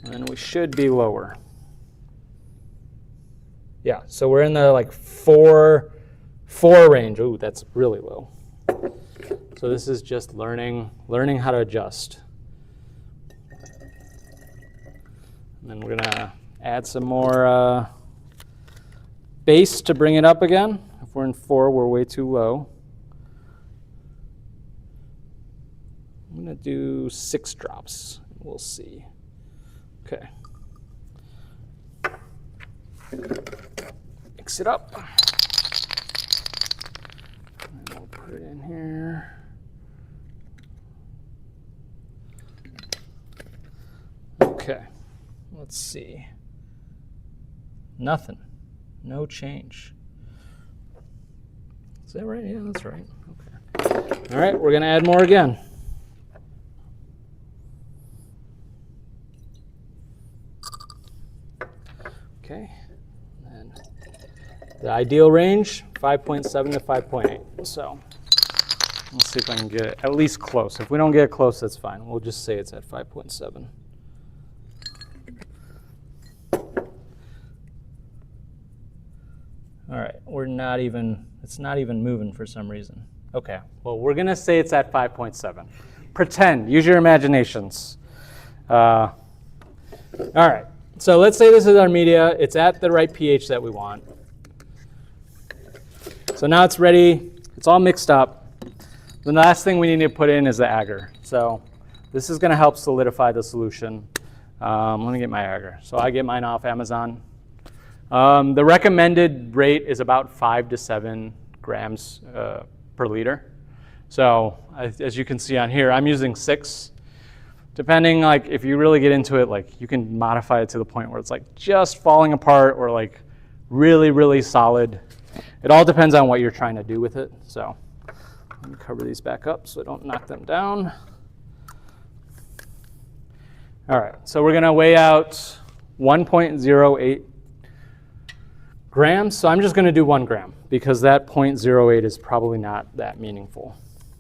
And we should be lower. Yeah, so we're in the like four range. Ooh, that's really low. So this is just learning how to adjust. And then we're gonna add some more base to bring it up again. If we're in 4, we're way too low. I'm gonna do 6 drops. We'll see. Okay. Mix it up. And we'll put it in here. Okay. Let's see. Nothing. No change. Is that right? Yeah, that's right. Okay. All right, we're going to add more again. Okay. And the ideal range, 5.7 to 5.8. So let's see if I can get it at least close. If we don't get it close, that's fine. We'll just say it's at 5.7. All right, it's not even moving for some reason. Okay, well, we're gonna say it's at 5.7. Pretend, use your imaginations. All right, so let's say this is our media. It's at the right pH that we want. So now it's ready, it's all mixed up. The last thing we need to put in is the agar. So this is gonna help solidify the solution. Let me get my agar. So I get mine off Amazon. The recommended rate is about 5 to 7 grams per liter. So as you can see on here, I'm using 6. Depending, like if you really get into it, like you can modify it to the point where it's like just falling apart or like really, really solid. It all depends on what you're trying to do with it. So let me cover these back up so I don't knock them down. All right, so we're gonna weigh out 1.08 grams. So I'm just gonna do 1 gram because that 0.08 is probably not that meaningful.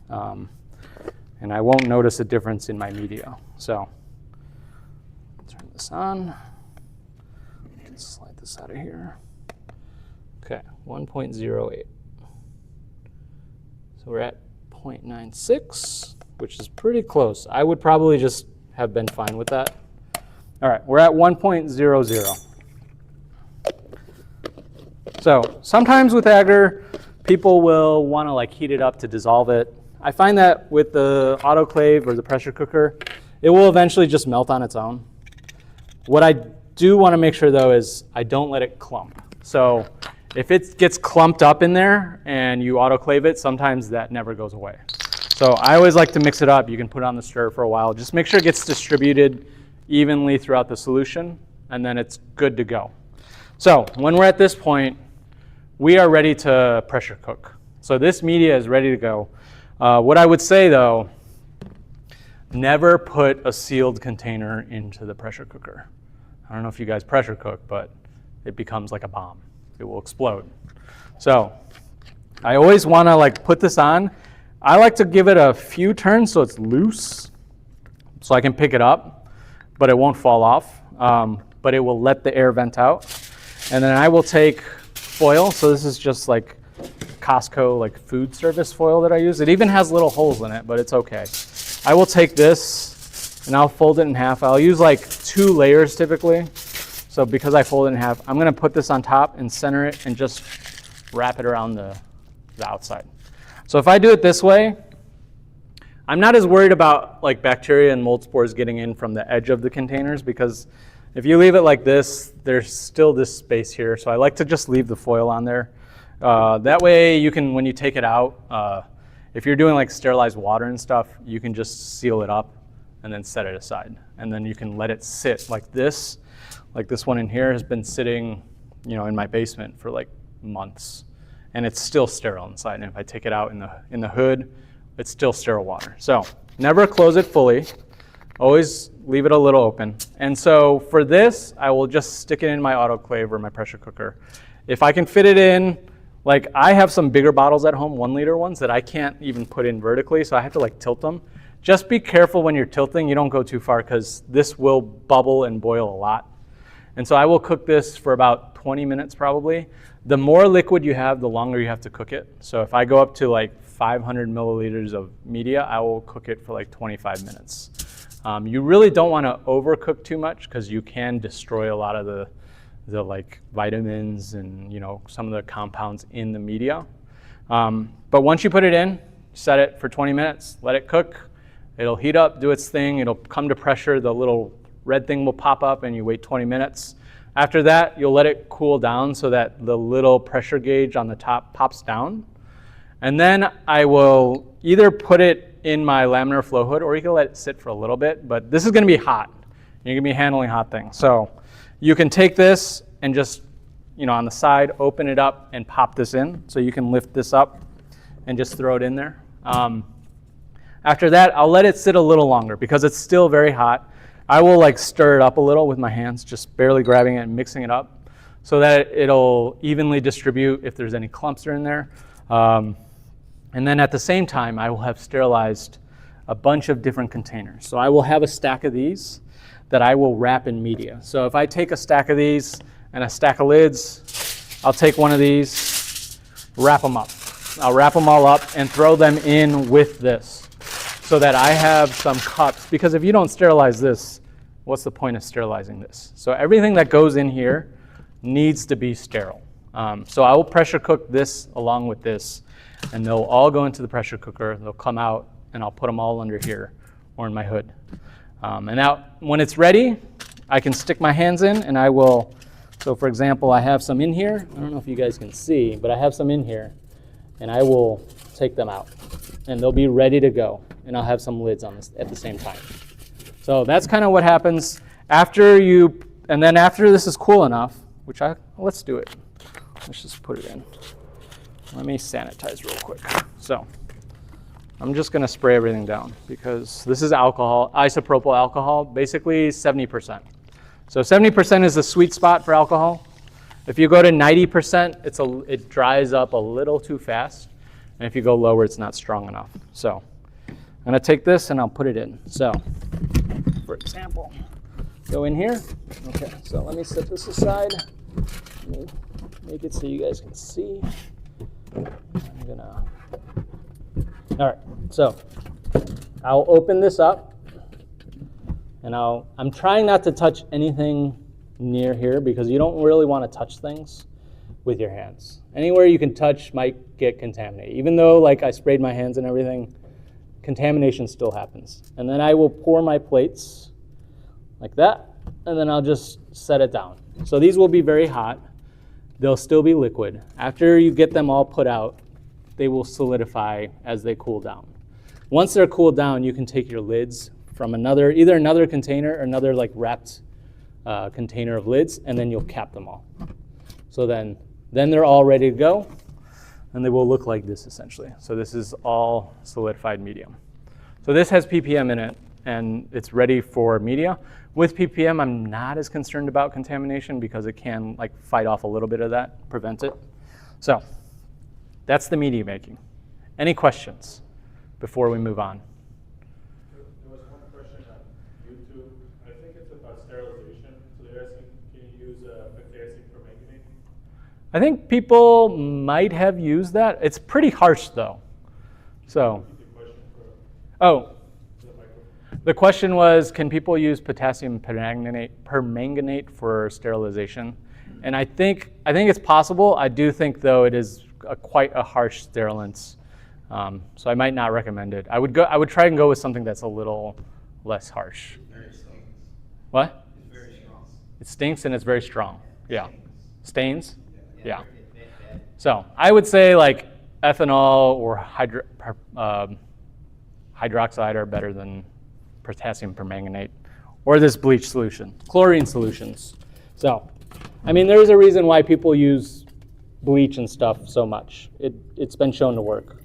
And I won't notice a difference in my media. So turn this on. Just slide this out of here. Okay, 1.08. So we're at 0.96, which is pretty close. I would probably just have been fine with that. All right, we're at 1.00. So sometimes with agar, people will want to like heat it up to dissolve it. I find that with the autoclave or the pressure cooker, it will eventually just melt on its own. What I do want to make sure though is I don't let it clump. So if it gets clumped up in there and you autoclave it, sometimes that never goes away. So I always like to mix it up. You can put it on the stir for a while. Just make sure it gets distributed evenly throughout the solution, and then it's good to go. So when we're at this point, we are ready to pressure cook. So this media is ready to go. What I would say though, never put a sealed container into the pressure cooker. I don't know if you guys pressure cook, but it becomes like a bomb. It will explode. So I always want to like put this on. I like to give it a few turns so it's loose, so I can pick it up, but it won't fall off. But it will let the air vent out. And then I will take foil. So this is just like Costco like food service foil that I use. It even has little holes in it, but it's okay. I will take this and I'll fold it in half. I'll use like 2 layers typically. So because I fold it in half, I'm gonna put this on top and center it and just wrap it around the outside. So if I do it this way, I'm not as worried about like bacteria and mold spores getting in from the edge of the containers, because if you leave it like this, there's still this space here. So I like to just leave the foil on there. That way you can, when you take it out, if you're doing like sterilized water and stuff, you can just seal it up and then set it aside. And then you can let it sit like this. Like this one in here has been sitting, you know, in my basement for like months, and it's still sterile inside. And if I take it out in the hood, it's still sterile water. So never close it fully. Always leave it a little open. And so for this, I will just stick it in my autoclave or my pressure cooker. If I can fit it in, like I have some bigger bottles at home, 1 liter ones that I can't even put in vertically, so I have to like tilt them. Just be careful when you're tilting, you don't go too far, because this will bubble and boil a lot. And so I will cook this for about 20 minutes probably. The more liquid you have, the longer you have to cook it. So if I go up to like 500 milliliters of media, I will cook it for like 25 minutes. You really don't want to overcook too much, because you can destroy a lot of the like vitamins and, you know, some of the compounds in the media. But once you put it in, set it for 20 minutes, let it cook. It'll heat up, do its thing. It'll come to pressure. The little red thing will pop up and you wait 20 minutes. After that, you'll let it cool down so that the little pressure gauge on the top pops down. And then I will either put it in my laminar flow hood, or you can let it sit for a little bit, but this is gonna be hot. You're gonna be handling hot things. So you can take this and just, you know, on the side, open it up and pop this in. So you can lift this up and just throw it in there. After that, I'll let it sit a little longer because it's still very hot. I will like stir it up a little with my hands, just barely grabbing it and mixing it up so that it'll evenly distribute if there's any clumps are in there. And then at the same time, I will have sterilized a bunch of different containers. So I will have a stack of these that I will wrap in media. So if I take a stack of these and a stack of lids, I'll take one of these, wrap them up. I'll wrap them all up and throw them in with this so that I have some cups, because if you don't sterilize this, what's the point of sterilizing this? So everything that goes in here needs to be sterile. So I will pressure cook this along with this, and they'll all go into the pressure cooker. They'll come out, and I'll put them all under here or in my hood. And now when it's ready, I can stick my hands in, and I will, so for example, I have some in here. I don't know if you guys can see, but I have some in here, and I will take them out, and they'll be ready to go. And I'll have some lids on this at the same time. So that's kind of what happens after you, and then after this is cool enough, let's do it. Let's just put it in. Let me sanitize real quick. So I'm just gonna spray everything down because this is alcohol, isopropyl alcohol, basically 70%. So 70% is the sweet spot for alcohol. If you go to 90%, it dries up a little too fast. And if you go lower, it's not strong enough. So I'm gonna take this and I'll put it in. So, for example, go in here. Okay, so let me set this aside. Let me make it so you guys can see. I'm gonna, all right, so I'll open this up and I'm trying not to touch anything near here because you don't really want to touch things with your hands. Anywhere you can touch might get contaminated. Even though like I sprayed my hands and everything, contamination still happens. And then I will pour my plates like that, and then I'll just set it down. So these will be very hot. They'll still be liquid. After you get them all put out, they will solidify as they cool down. Once they're cooled down, you can take your lids from either another container or another like wrapped container of lids, and then you'll cap them all. So then they're all ready to go, and they will look like this essentially. So this is all solidified medium. So this has ppm in it, and it's ready for media. With ppm, I'm not as concerned about contamination because it can like fight off a little bit of that, prevent it. So that's the media making. Any questions before we move on? There was one question on YouTube. I think it's about sterilization. So they're asking, can you use potassium permanganate? I think people might have used that. It's pretty harsh though. So, the question was, can people use potassium permanganate for sterilization? And I think it's possible. I do think though it is quite a harsh sterilant. So I might not recommend it. I would try and go with something that's a little less harsh. Very strong. What? It's very strong. It stinks and it's very strong. Yeah. Stains? Yeah. Bad. So I would say like ethanol or hydroxide are better than potassium permanganate or this bleach solution, chlorine solutions. So, I mean, there's a reason why people use bleach and stuff so much. It's been shown to work.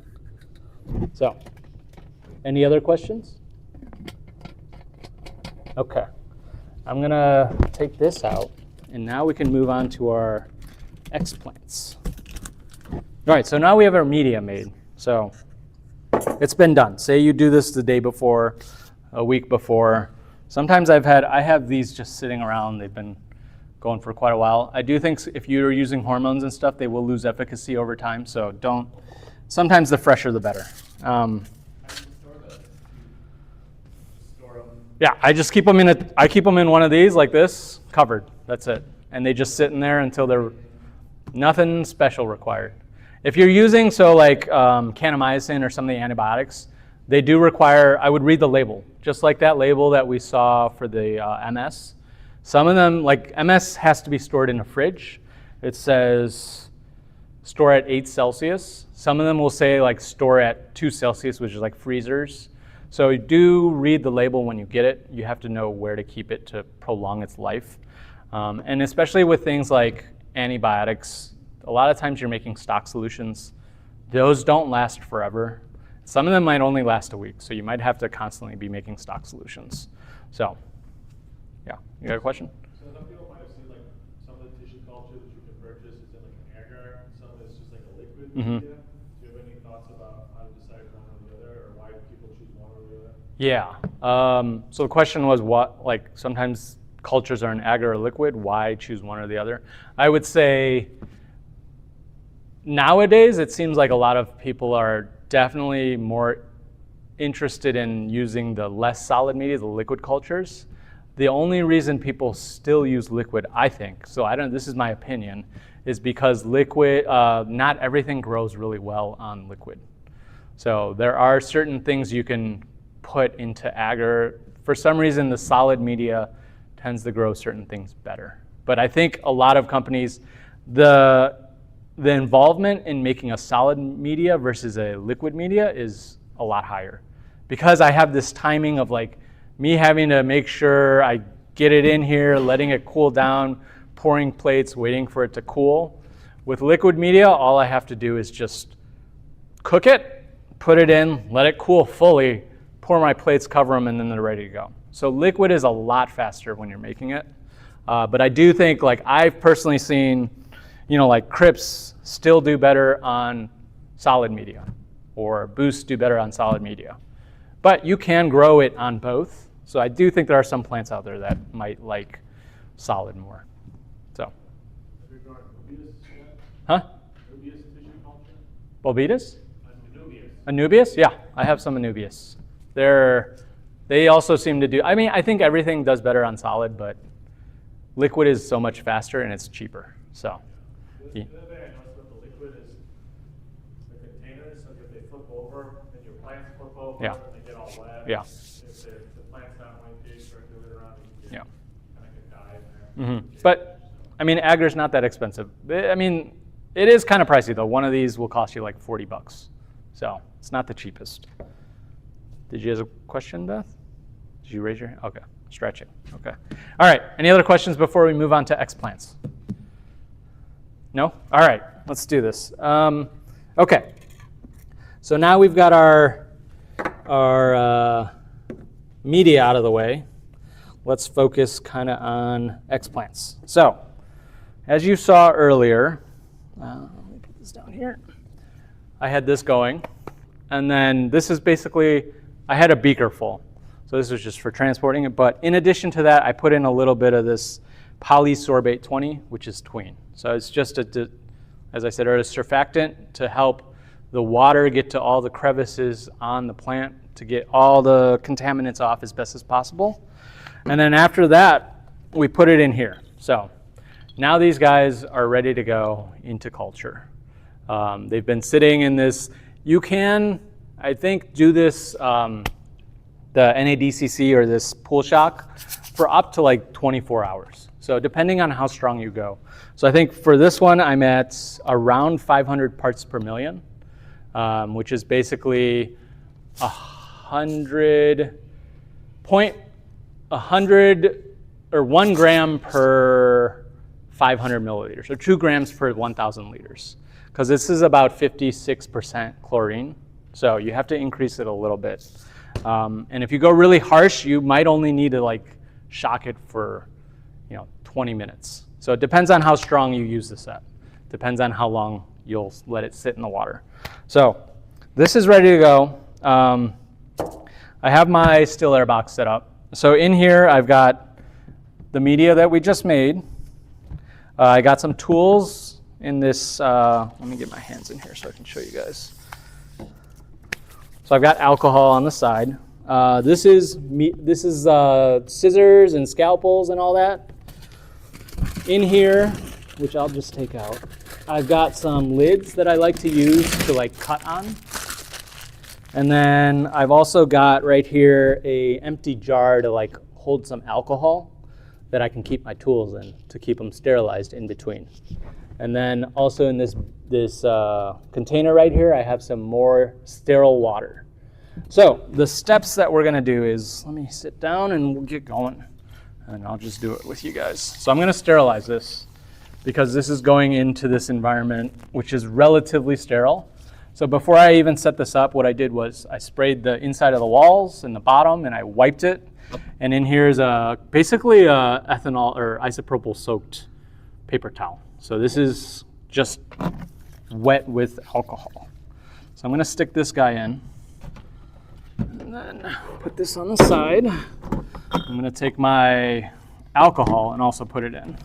So, any other questions? Okay, I'm gonna take this out, and now we can move on to our Explants. All right, so now we have our media made. So it's been done. Say you do this the day before, a week before. Sometimes I have these just sitting around. They've been going for quite a while. I do think if you're using hormones and stuff, they will lose efficacy over time. So sometimes the fresher the better. Yeah, I just keep them in one of these like this, covered. That's it. And they just sit in there until they're nothing special required. If you're using kanamycin or some of the antibiotics, they do require, I would read the label, just like that label that we saw for the MS. Some of them, like MS has to be stored in a fridge. It says store at 8 Celsius. Some of them will say like store at 2 Celsius, which is like freezers. So you do read the label when you get it. You have to know where to keep it to prolong its life. And especially with things like antibiotics, a lot of times you're making stock solutions. Those don't last forever. Some of them might only last a week, so you might have to constantly be making stock solutions. So, yeah, you got a question? So some people might have seen like some of the tissue culture that you can purchase is in like an agar, some of it's just like a liquid media. Do you have any thoughts about how to decide one or the other, or why people choose one or the other? Yeah. So the question was what, like sometimes cultures are in agar or liquid, why choose one or the other? I would say nowadays it seems like a lot of people are definitely more interested in using the less solid media, the liquid cultures. The only reason people still use liquid, I think, this is my opinion, is because liquid, not everything grows really well on liquid. So there are certain things you can put into agar. For some reason, the solid media tends to grow certain things better. But I think a lot of companies, the involvement in making a solid media versus a liquid media is a lot higher. Because I have this timing of like me having to make sure I get it in here, letting it cool down, pouring plates, waiting for it to cool. With liquid media, all I have to do is just cook it, put it in, let it cool fully, pour my plates, cover them, and then they're ready to go. So liquid is a lot faster when you're making it. But I do think, like I've personally seen, like Crips still do better on solid media, or Boost do better on solid media. But you can grow it on both. So I do think there are some plants out there that might like solid more. So. Have you grown hobbyists yet? Huh? Anubias tissue culture? Bovitas? Anubias. Anubias? Yeah, I have some Anubias. They also seem to do, I mean, I think everything does better on solid, but liquid is so much faster and it's cheaper, so. The other thing I noticed with the liquid is the containers, so if they flip over, and your plants flip over, Yeah. and they get all wet. Yeah. If the plant's not one page or move it around, you Yeah. can kind of get dye in there. But, I mean, agar's not that expensive. I mean, it is kind of pricey though. One of these will cost you like $40. So it's not the cheapest. Did you have a question, Beth? Did you raise your hand? Okay, stretching, okay. All right, any other questions before we move on to Explants? No? All right, let's do this. Okay, so now we've got our media out of the way. Let's focus kind of on Explants. So, as you saw earlier, let me put this down here. I had this going, and then this is basically, I had a beaker full. So this was just for transporting it, but in addition to that, I put in a little bit of this polysorbate 20, which is tween. So it's just, as I said earlier, a surfactant to help the water get to all the crevices on the plant to get all the contaminants off as best as possible. And then after that, we put it in here. So now these guys are ready to go into culture. They've been sitting in this. You can, I think, do this, the NADCC or this pool shock for up to like 24 hours. So depending on how strong you go. So I think for this one, I'm at around 500 parts per million, which is basically 100 or 1 gram per 500 milliliters, or 2 grams per 1,000 liters. Because this is about 56% chlorine, so you have to increase it a little bit. And if you go really harsh, you might only need to like shock it for 20 minutes. So it depends on how strong you use this at. Depends on how long you'll let it sit in the water. So this is ready to go. I have my still air box set up. So in here, I've got the media that we just made. I got some tools in this. Let me get my hands in here so I can show you guys. So I've got alcohol on the side. This is scissors and scalpels and all that. In here, which I'll just take out, I've got some lids that I like to use to like cut on. And then I've also got right here a empty jar to like hold some alcohol that I can keep my tools in to keep them sterilized in between. And then also in this container right here, I have some more sterile water. So the steps that we're gonna do is, let me sit down and we'll get going. And I'll just do it with you guys. So I'm gonna sterilize this because this is going into this environment, which is relatively sterile. So before I even set this up, what I did was I sprayed the inside of the walls and the bottom and I wiped it. And in here is basically a ethanol or isopropyl soaked paper towel. So this is just wet with alcohol. So I'm gonna stick this guy in and then put this on the side. I'm gonna take my alcohol and also put it in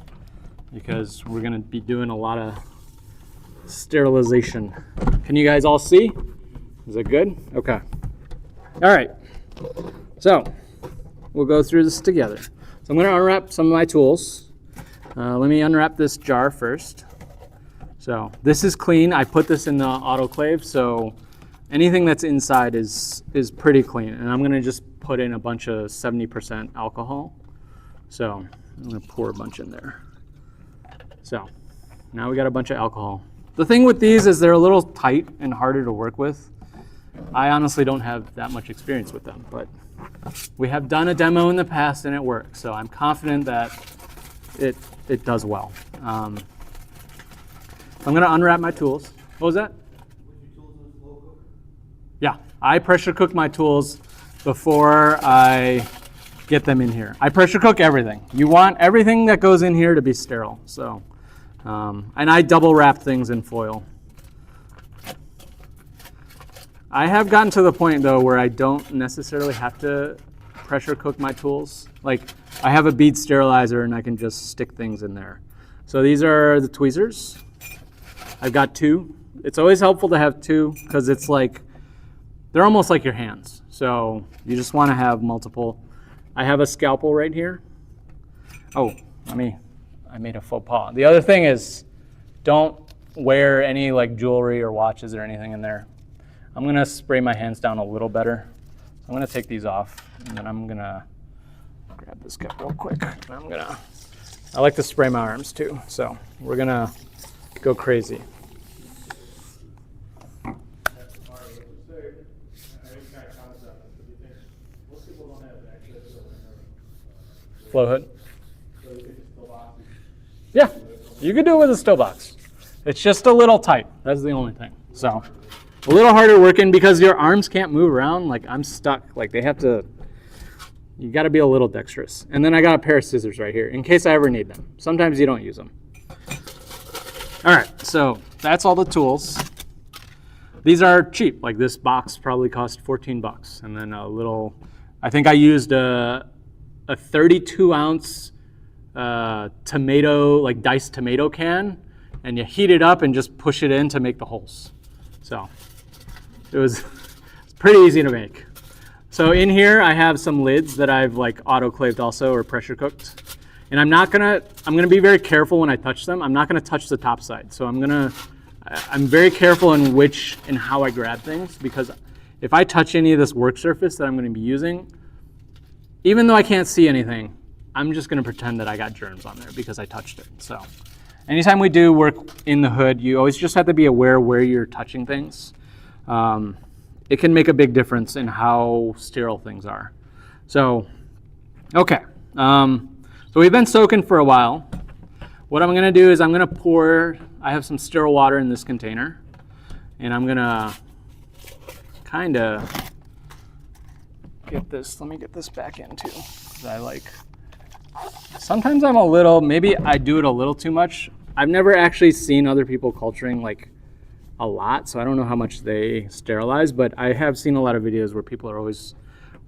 because we're gonna be doing a lot of sterilization. Can you guys all see? Is it good? Okay. All right. So we'll go through this together. So I'm gonna unwrap some of my tools. Let me unwrap this jar first. So this is clean. I put this in the autoclave, so anything that's inside is pretty clean. And I'm gonna just put in a bunch of 70% alcohol. So I'm gonna pour a bunch in there. So now we got a bunch of alcohol. The thing with these is they're a little tight and harder to work with. I honestly don't have that much experience with them, but we have done a demo in the past and it works. So I'm confident that it does well. I'm gonna unwrap my tools. What was that? Yeah, I pressure cook my tools before I get them in here. I pressure cook everything. You want everything that goes in here to be sterile. So, and I double wrap things in foil. I have gotten to the point though where I don't necessarily have to pressure cook my tools. Like I have a bead sterilizer and I can just stick things in there. So these are the tweezers. I've got two. It's always helpful to have two because it's like, they're almost like your hands. So you just want to have multiple. I have a scalpel right here. Oh, I made a faux pas. The other thing is, don't wear any like jewelry or watches or anything in there. I'm gonna spray my hands down a little better. I'm gonna take these off, and then I'm gonna grab this guy real quick. And I like to spray my arms too, so we're gonna go crazy. Flow hood. Yeah, you could do it with a still box. It's just a little tight. That's the only thing. So a little harder working because your arms can't move around. Like I'm stuck. Like they have to. You got to be a little dexterous. And then I got a pair of scissors right here in case I ever need them. Sometimes you don't use them. All right, so that's all the tools. These are cheap. Like this box probably cost 14 bucks. And then a little. I think I used a 32-ounce tomato, like diced tomato can, and you heat it up and just push it in to make the holes. So it's pretty easy to make. So in here I have some lids that I've like autoclaved also or pressure cooked. And I'm gonna be very careful when I touch them. I'm not gonna touch the top side. So I'm very careful in how I grab things, because if I touch any of this work surface that I'm gonna be using, even though I can't see anything, I'm just gonna pretend that I got germs on there because I touched it. So anytime we do work in the hood, you always just have to be aware where you're touching things. It can make a big difference in how sterile things are. So, okay. So we've been soaking for a while. What I'm gonna do is I'm gonna pour, I have some sterile water in this container, and I'm gonna kinda get this, let me get this back in too. Sometimes I'm maybe I do it a little too much. I've never actually seen other people culturing like a lot, so I don't know how much they sterilize, but I have seen a lot of videos where people are always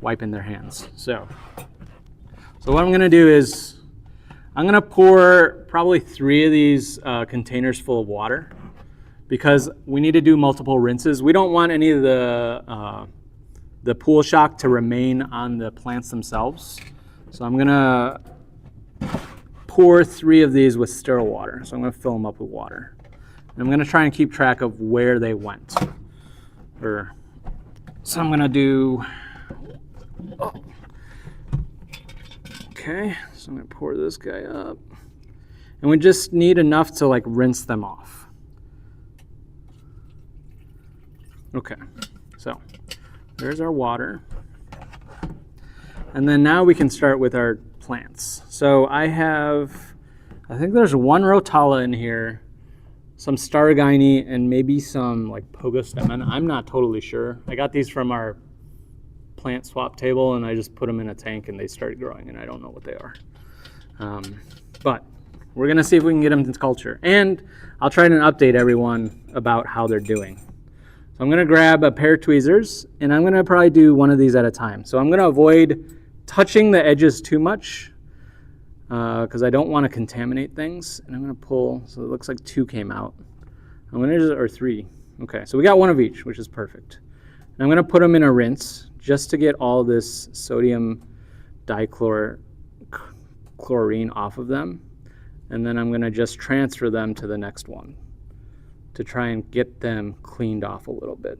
wiping their hands. So what I'm gonna do is I'm gonna pour probably 3 of these containers full of water, because we need to do multiple rinses. We don't want any of the pool shock to remain on the plants themselves. So I'm gonna pour 3 of these with sterile water. So I'm gonna fill them up with water. And I'm gonna try and keep track of where they went. So I'm gonna do, okay, so I'm gonna pour this guy up. And we just need enough to like rinse them off. Okay, so there's our water. And then now we can start with our plants. So I think there's 1 rotala in here, some stargini, and maybe some like pogostemon. I'm not totally sure. I got these from our plant swap table, and I just put them in a tank and they started growing, and I don't know what they are. But we're gonna see if we can get them to culture. And I'll try to update everyone about how they're doing. So I'm gonna grab a pair of tweezers, and I'm gonna probably do one of these at a time. So I'm gonna avoid touching the edges too much, because I don't want to contaminate things. And I'm gonna pull, so it looks like 2 came out. Or 3. Okay, so we got 1 of each, which is perfect. And I'm gonna put them in a rinse just to get all this sodium dichlorine off of them. And then I'm gonna just transfer them to the next one to try and get them cleaned off a little bit.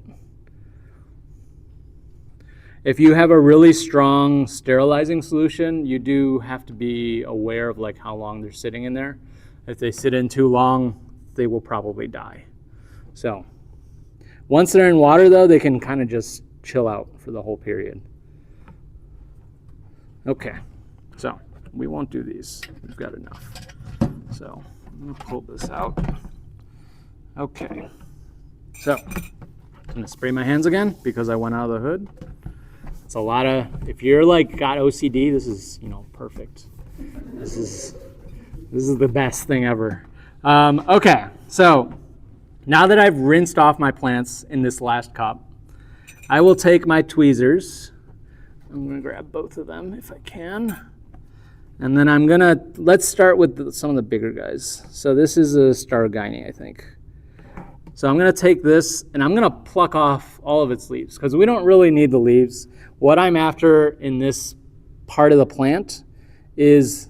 If you have a really strong sterilizing solution, you do have to be aware of like how long they're sitting in there. If they sit in too long, they will probably die. So once they're in water though, they can kind of just chill out for the whole period. Okay, so we won't do these. We've got enough. So I'm gonna pull this out. Okay, so I'm gonna spray my hands again because I went out of the hood. It's a lot of, if you're like got OCD, this is, perfect. This is the best thing ever. Okay, so now that I've rinsed off my plants in this last cup, I will take my tweezers. I'm gonna grab both of them if I can. And then let's start with some of the bigger guys. So this is a stargini, I think. So I'm going to take this and I'm going to pluck off all of its leaves because we don't really need the leaves. What I'm after in this part of the plant is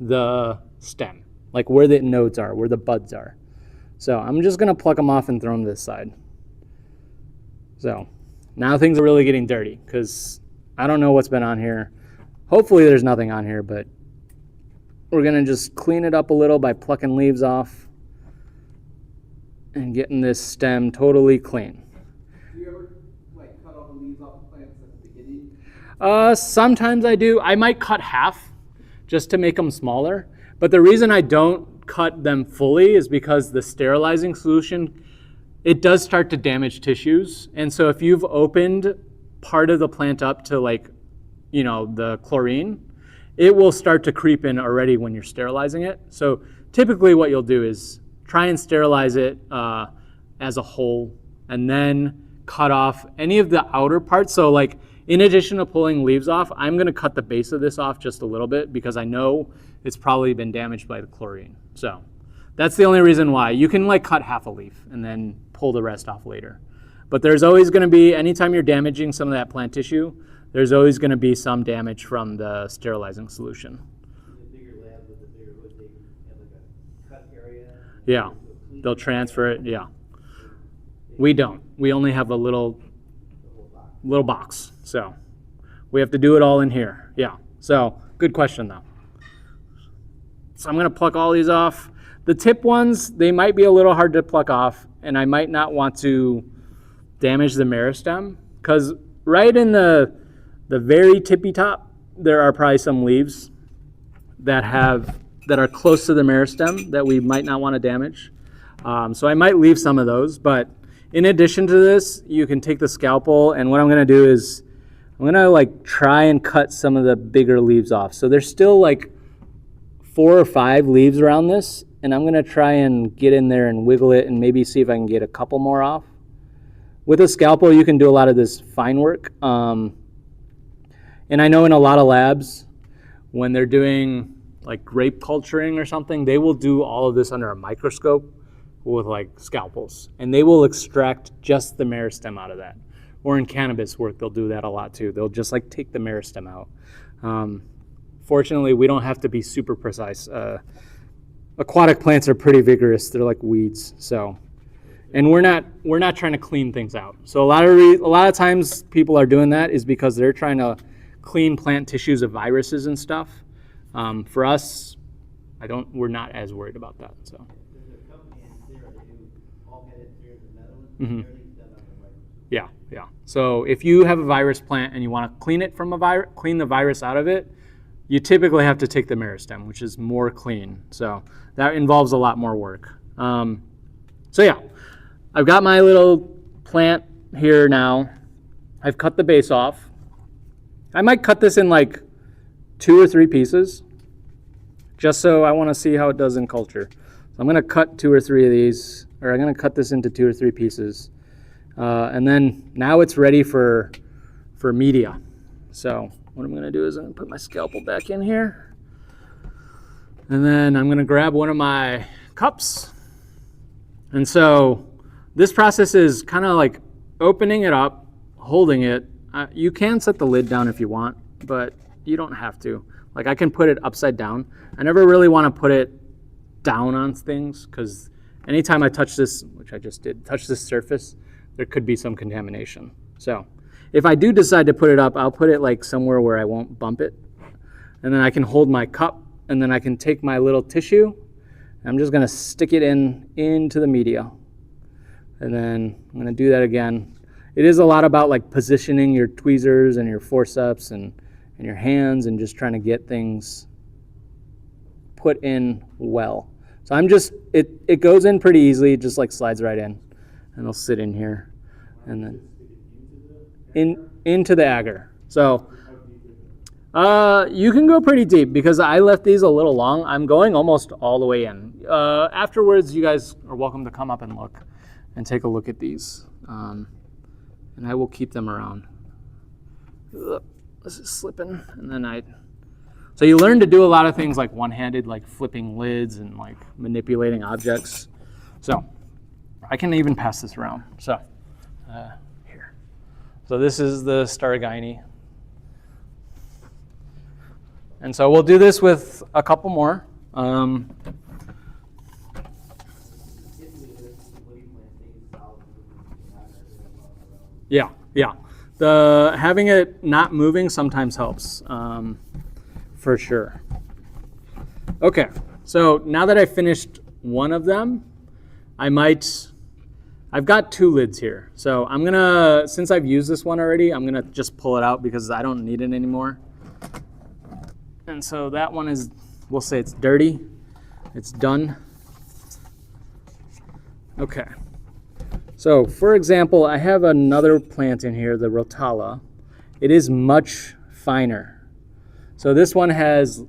the stem, like where the nodes are, where the buds are. So I'm just going to pluck them off and throw them this side. So now things are really getting dirty because I don't know what's been on here. Hopefully there's nothing on here, but we're going to just clean it up a little by plucking leaves off and getting this stem totally clean. Do you ever like cut all the leaves off the plants at the beginning? Sometimes I do. I might cut half just to make them smaller. But the reason I don't cut them fully is because the sterilizing solution, it does start to damage tissues. And so if you've opened part of the plant up to like, you know, the chlorine, it will start to creep in already when you're sterilizing it. So typically what you'll do is try and sterilize it as a whole and then cut off any of the outer parts. So like in addition to pulling leaves off, I'm gonna cut the base of this off just a little bit because I know it's probably been damaged by the chlorine. So that's the only reason why. You can like cut half a leaf and then pull the rest off later. But there's always gonna be, anytime you're damaging some of that plant tissue, there's always gonna be some damage from the sterilizing solution. The bigger labs with the bigger wood, they have like a cut area. Yeah, they'll transfer it, yeah. We don't. We only have a little box. So we have to do it all in here. Yeah. So good question though. So I'm going to pluck all these off. The tip ones, they might be a little hard to pluck off, and I might not want to damage the meristem because right in the very tippy top, there are probably some leaves that are close to the meristem that we might not want to damage. So I might leave some of those, but in addition to this, you can take the scalpel, and what I'm going to do is I'm going to like try and cut some of the bigger leaves off. So there's still like 4 or 5 leaves around this, and I'm going to try and get in there and wiggle it and maybe see if I can get a couple more off. With a scalpel, you can do a lot of this fine work. And I know in a lot of labs, when they're doing like grape culturing or something, they will do all of this under a microscope with like scalpels, and they will extract just the meristem out of that. Or in cannabis work, they'll do that a lot too. They'll just like take the meristem out. Fortunately, we don't have to be super precise. Aquatic plants are pretty vigorous. They're like weeds. So, and we're not trying to clean things out. So a lot of times people are doing that is because they're trying to clean plant tissues of viruses and stuff. For us, we're not as worried about that. So. There's a company in Sulzer, they do all headed through the Netherlands. Mhm. Everything's done on the microscope. Yeah, yeah. So if you have a virus plant and you want to clean it from clean the virus out of it, you typically have to take the meristem, which is more clean. So that involves a lot more work. So yeah, I've got my little plant here now. I've cut the base off. I might cut this in like 2 or 3 pieces, just so I want to see how it does in culture. So I'm going to cut 2 or 3 of these, or I'm going to cut this into 2 or 3 pieces. And then now it's ready for media. So what I'm going to do is I'm going to put my scalpel back in here. And then I'm going to grab one of my cups. And so this process is kind of like opening it up, holding it. You can set the lid down if you want, but you don't have to. Like I can put it upside down. I never really want to put it down on things because anytime I touch this, which I just did, touch this surface, there could be some contamination. So if I do decide to put it up, I'll put it like somewhere where I won't bump it. And then I can hold my cup, and then I can take my little tissue, and I'm just gonna stick it into the media. And then I'm gonna do that again. It is a lot about like positioning your tweezers and your forceps and your hands and just trying to get things put in well. So I'm just, it goes in pretty easily, it just like slides right in, and it'll sit in here. And then into the agar. So you can go pretty deep because I left these a little long. I'm going almost all the way in. Afterwards, you guys are welcome to come up and look and take a look at these. And I will keep them around. This is slipping. And then so you learn to do a lot of things like one-handed, like flipping lids and like manipulating objects. So I can even pass this around. So here. So this is the Stargini. And so we'll do this with a couple more. Yeah. The having it not moving sometimes helps, for sure. Okay, so now that I finished one of them, I've got 2 lids here. So I'm gonna, since I've used this one already, I'm gonna just pull it out because I don't need it anymore. And so that one is, we'll say it's dirty. It's done. Okay. So for example, I have another plant in here, the Rotala. It is much finer. So this one has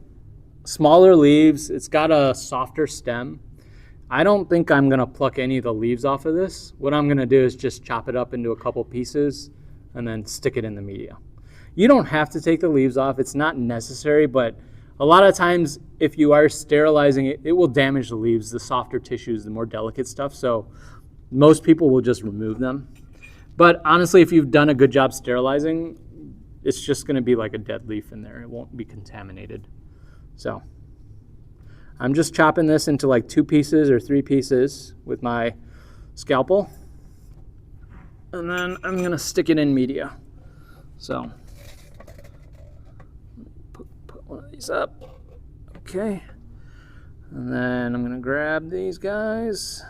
smaller leaves. It's got a softer stem. I don't think I'm gonna pluck any of the leaves off of this. What I'm gonna do is just chop it up into a couple pieces and then stick it in the media. You don't have to take the leaves off. It's not necessary, but a lot of times if you are sterilizing it, it will damage the leaves, the softer tissues, the more delicate stuff. So most people will just remove them. But honestly, if you've done a good job sterilizing, it's just gonna be like a dead leaf in there. It won't be contaminated. So I'm just chopping this into like 2 pieces or 3 pieces with my scalpel. And then I'm gonna stick it in media. So put one of these up. Okay. And then I'm gonna grab these guys.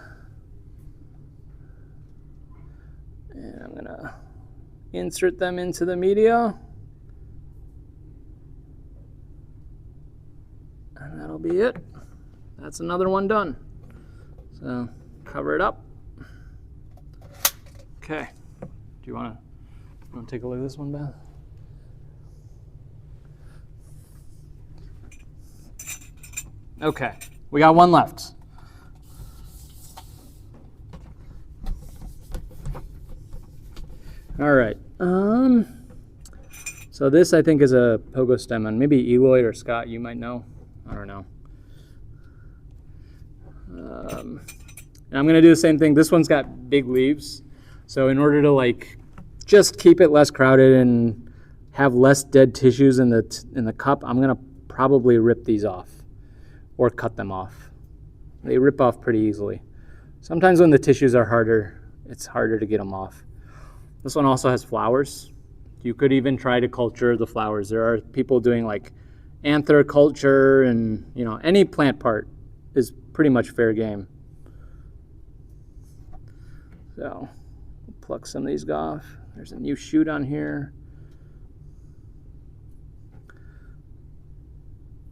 And I'm gonna insert them into the media. And that'll be it. That's another one done. So cover it up. Okay. Do you wanna take a look at this one, Beth? Okay, we got one left. All right. So this I think is a pogo stem, and maybe Eloy or Scott, you might know. I don't know. And I'm gonna do the same thing. This one's got big leaves, so in order to like just keep it less crowded and have less dead tissues in the cup, I'm gonna probably rip these off or cut them off. They rip off pretty easily. Sometimes when the tissues are harder, it's harder to get them off. This one also has flowers. You could even try to culture the flowers. There are people doing like anther culture, and you know, any plant part is pretty much fair game. So we'll pluck some of these off. There's a new shoot on here.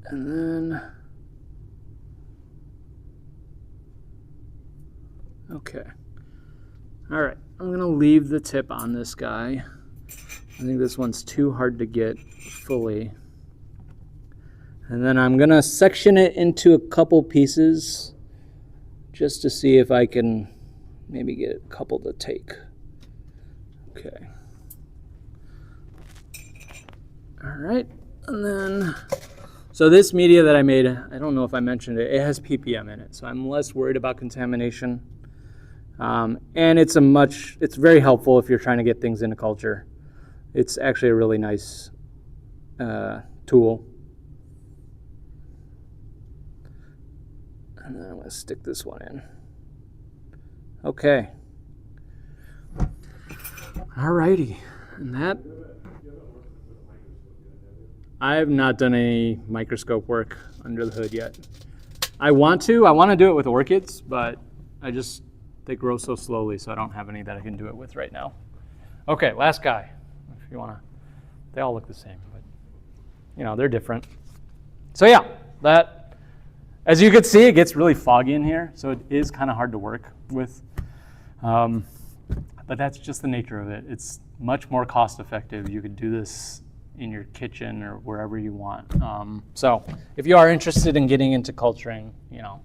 And then, okay. All right, I'm gonna leave the tip on this guy. I think this one's too hard to get fully. And then I'm gonna section it into a couple pieces just to see if I can maybe get a couple to take. Okay. All right, and then, so this media that I made, I don't know if I mentioned it, it has ppm in it, so I'm less worried about contamination. And it's very helpful if you're trying to get things into culture. It's actually a really nice tool. And then I'm gonna stick this one in. Okay. Alrighty, and that, I have not done any microscope work under the hood yet. I want to do it with orchids, but they grow so slowly, so I don't have any that I can do it with right now. Okay, last guy, if you wanna, they all look the same, but you know, they're different. So yeah, that, as you can see, it gets really foggy in here, so it is kind of hard to work with. But that's just the nature of it. It's much more cost effective. You could do this in your kitchen or wherever you want. So if you are interested in getting into culturing, you know,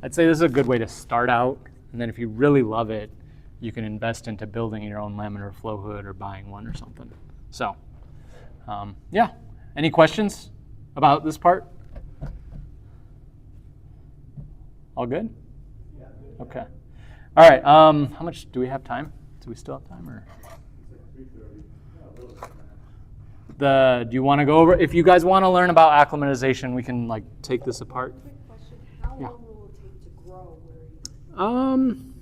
I'd say this is a good way to start out. And then if you really love it, you can invest into building your own laminar flow hood or buying one or something. So yeah, any questions about this part? All good? Yeah. Okay. All right, how much, do we have time? Do we still have time, or? It's like 3:30. Yeah, a little bit. Do you want to go over, if you guys want to learn about acclimatization, we can like take this apart. Quick question, how Yeah. long will it take to grow where you?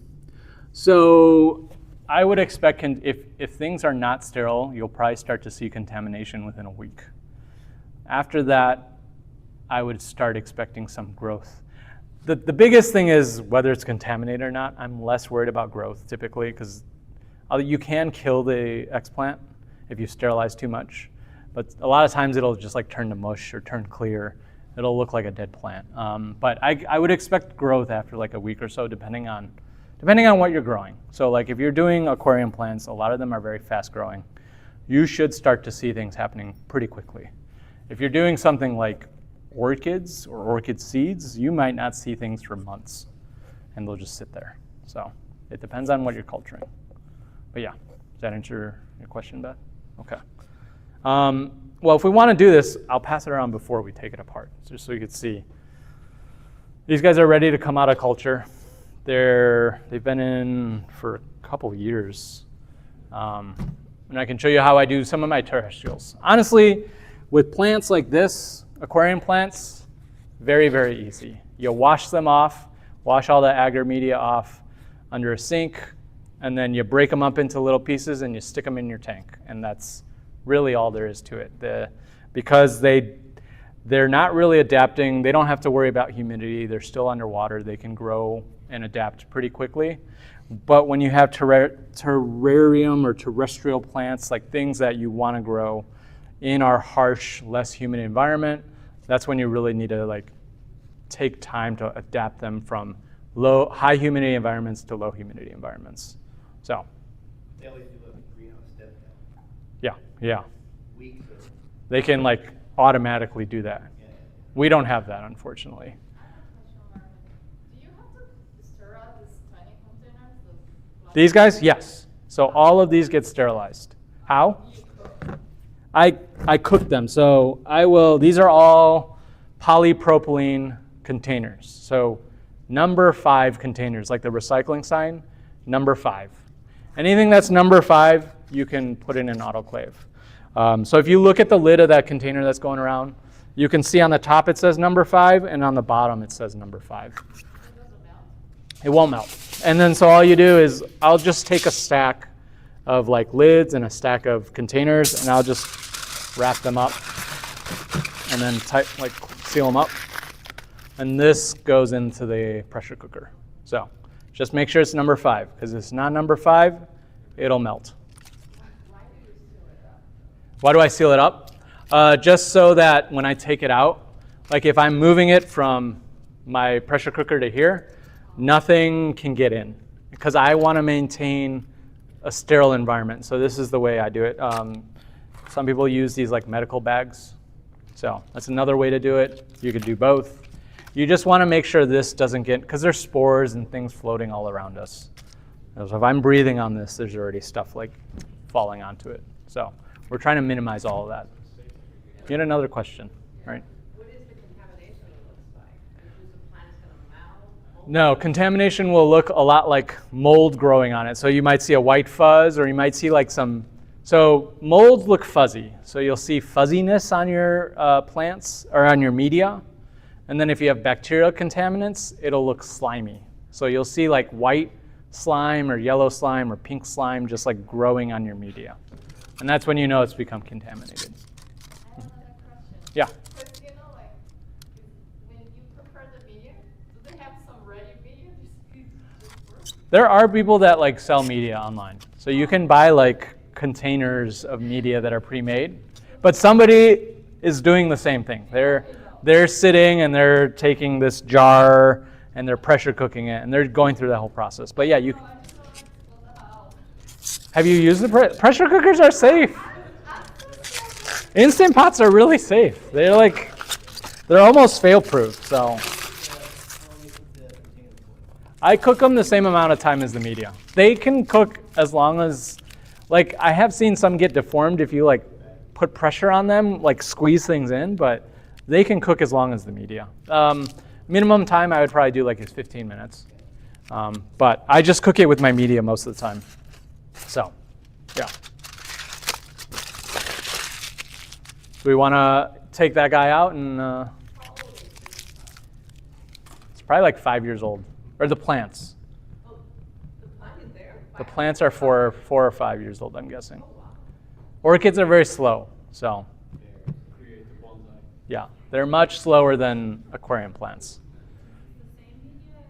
So I would expect if things are not sterile, you'll probably start to see contamination within a week. After that, I would start expecting some growth. The biggest thing is whether it's contaminated or not. I'm less worried about growth typically because you can kill the explant if you sterilize too much. But a lot of times it'll just like turn to mush or turn clear. It'll look like a dead plant. But I would expect growth after like a week or so, depending on what you're growing. So like if you're doing aquarium plants, a lot of them are very fast growing. You should start to see things happening pretty quickly. If you're doing something like orchids or orchid seeds, you might not see things for months and they'll just sit there. So it depends on what you're culturing. But yeah, does that answer your question, Beth? Okay. Well, if we want to do this, I'll pass it around before we take it apart, just so you can see. These guys are ready to come out of culture. They've been in for a couple years. And I can show you how I do some of my terrestrials. Honestly, with plants like this, aquarium plants, very, very easy. You wash them off, wash all the agar media off under a sink, and then you break them up into little pieces and you stick them in your tank. And that's really all there is to it. Because they're not really adapting, they don't have to worry about humidity, they're still underwater, they can grow and adapt pretty quickly. But when you have terrarium or terrestrial plants, like things that you want to grow in our harsh, less humid environment, that's when you really need to like take time to adapt them from high humidity environments to low humidity environments. So. They always do a greenhouse step down. Yeah. Weeks or. They can like automatically do that. Yeah. We don't have that, unfortunately. Do you have to sterilize these tiny containers? These guys, yes. So all of these get sterilized. How? I cook them. So these are all polypropylene containers. So number 5 containers, like the recycling sign, number 5. Anything that's number 5, you can put in an autoclave. So if you look at the lid of that container that's going around, you can see on the top it says number 5, and on the bottom it says number 5. It won't melt. And then so all you do is I'll just take a stack of like lids and a stack of containers, and I'll just wrap them up and then seal them up. And this goes into the pressure cooker. So just make sure it's number 5, because if it's not number 5, it'll melt. Why do I seal it up? Just so that when I take it out, like if I'm moving it from my pressure cooker to here, nothing can get in, because I want to maintain a sterile environment. So this is the way I do it. Some people use these like medical bags. So that's another way to do it. You could do both. You just want to make sure this doesn't get, because there's spores and things floating all around us. So if I'm breathing on this, there's already stuff like falling onto it. So we're trying to minimize all of that. You had another question, right? What is the contamination looks like? Is the plant going to melt? No, contamination will look a lot like mold growing on it. So you might see a white fuzz, or you might see like so molds look fuzzy. So you'll see fuzziness on your plants or on your media. And then if you have bacterial contaminants, it'll look slimy. So you'll see like white slime or yellow slime or pink slime just like growing on your media. And that's when you know it's become contaminated. I have another question. Yeah. Because like when you prepare the media, do they have some ready media? There are people that like sell media online. So you can buy like containers of media that are pre-made, but somebody is doing the same thing. They're sitting and they're taking this jar and they're pressure cooking it and they're going through that whole process. But yeah, have you used the pressure cookers? Are safe. Instant pots are really safe. They're almost fail-proof. So I cook them the same amount of time as the media. They can cook as long as, like I have seen some get deformed if you like put pressure on them, like squeeze things in, but they can cook as long as the media. Minimum time I would probably do like is 15 minutes. But I just cook it with my media most of the time. So, yeah. Do we want to take that guy out and it's probably like 5 years old. Or the plants. Oh, the plant is there? The plants are 4 or 5 years old, I'm guessing. Orchids are very slow, so Create the bonsai. yeah, they're much slower than aquarium plants. The same media as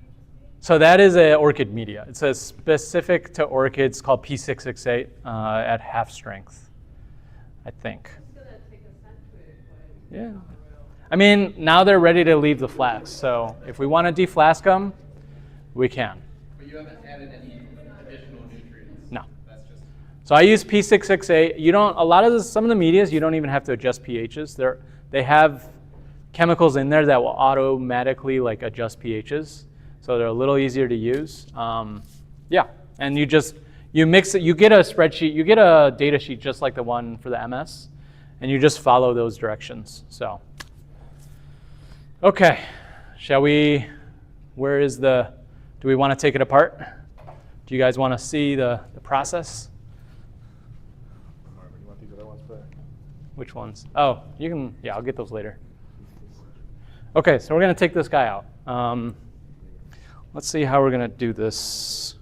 you just made? So that is an orchid media. It's a specific to orchids called P668 at half strength, I think. It's gonna take a century, but Yeah. I mean, now they're ready to leave the flask, so if we want to deflask them, we can. But you haven't added any additional nutrients? No. That's just... So I use P668. You don't. Some of the medias you don't even have to adjust pHs. They have chemicals in there that will automatically like adjust pHs, so they're a little easier to use. Yeah, and you mix it. You get a spreadsheet. You get a data sheet just like the one for the MS, and you just follow those directions. So, okay, shall we? Where is the? Do we want to take it apart? Do you guys want to see the process? Marvin, you want these other ones back? Which ones? Oh, you can, yeah, I'll get those later. Okay, so we're gonna take this guy out. Let's see how we're gonna do this.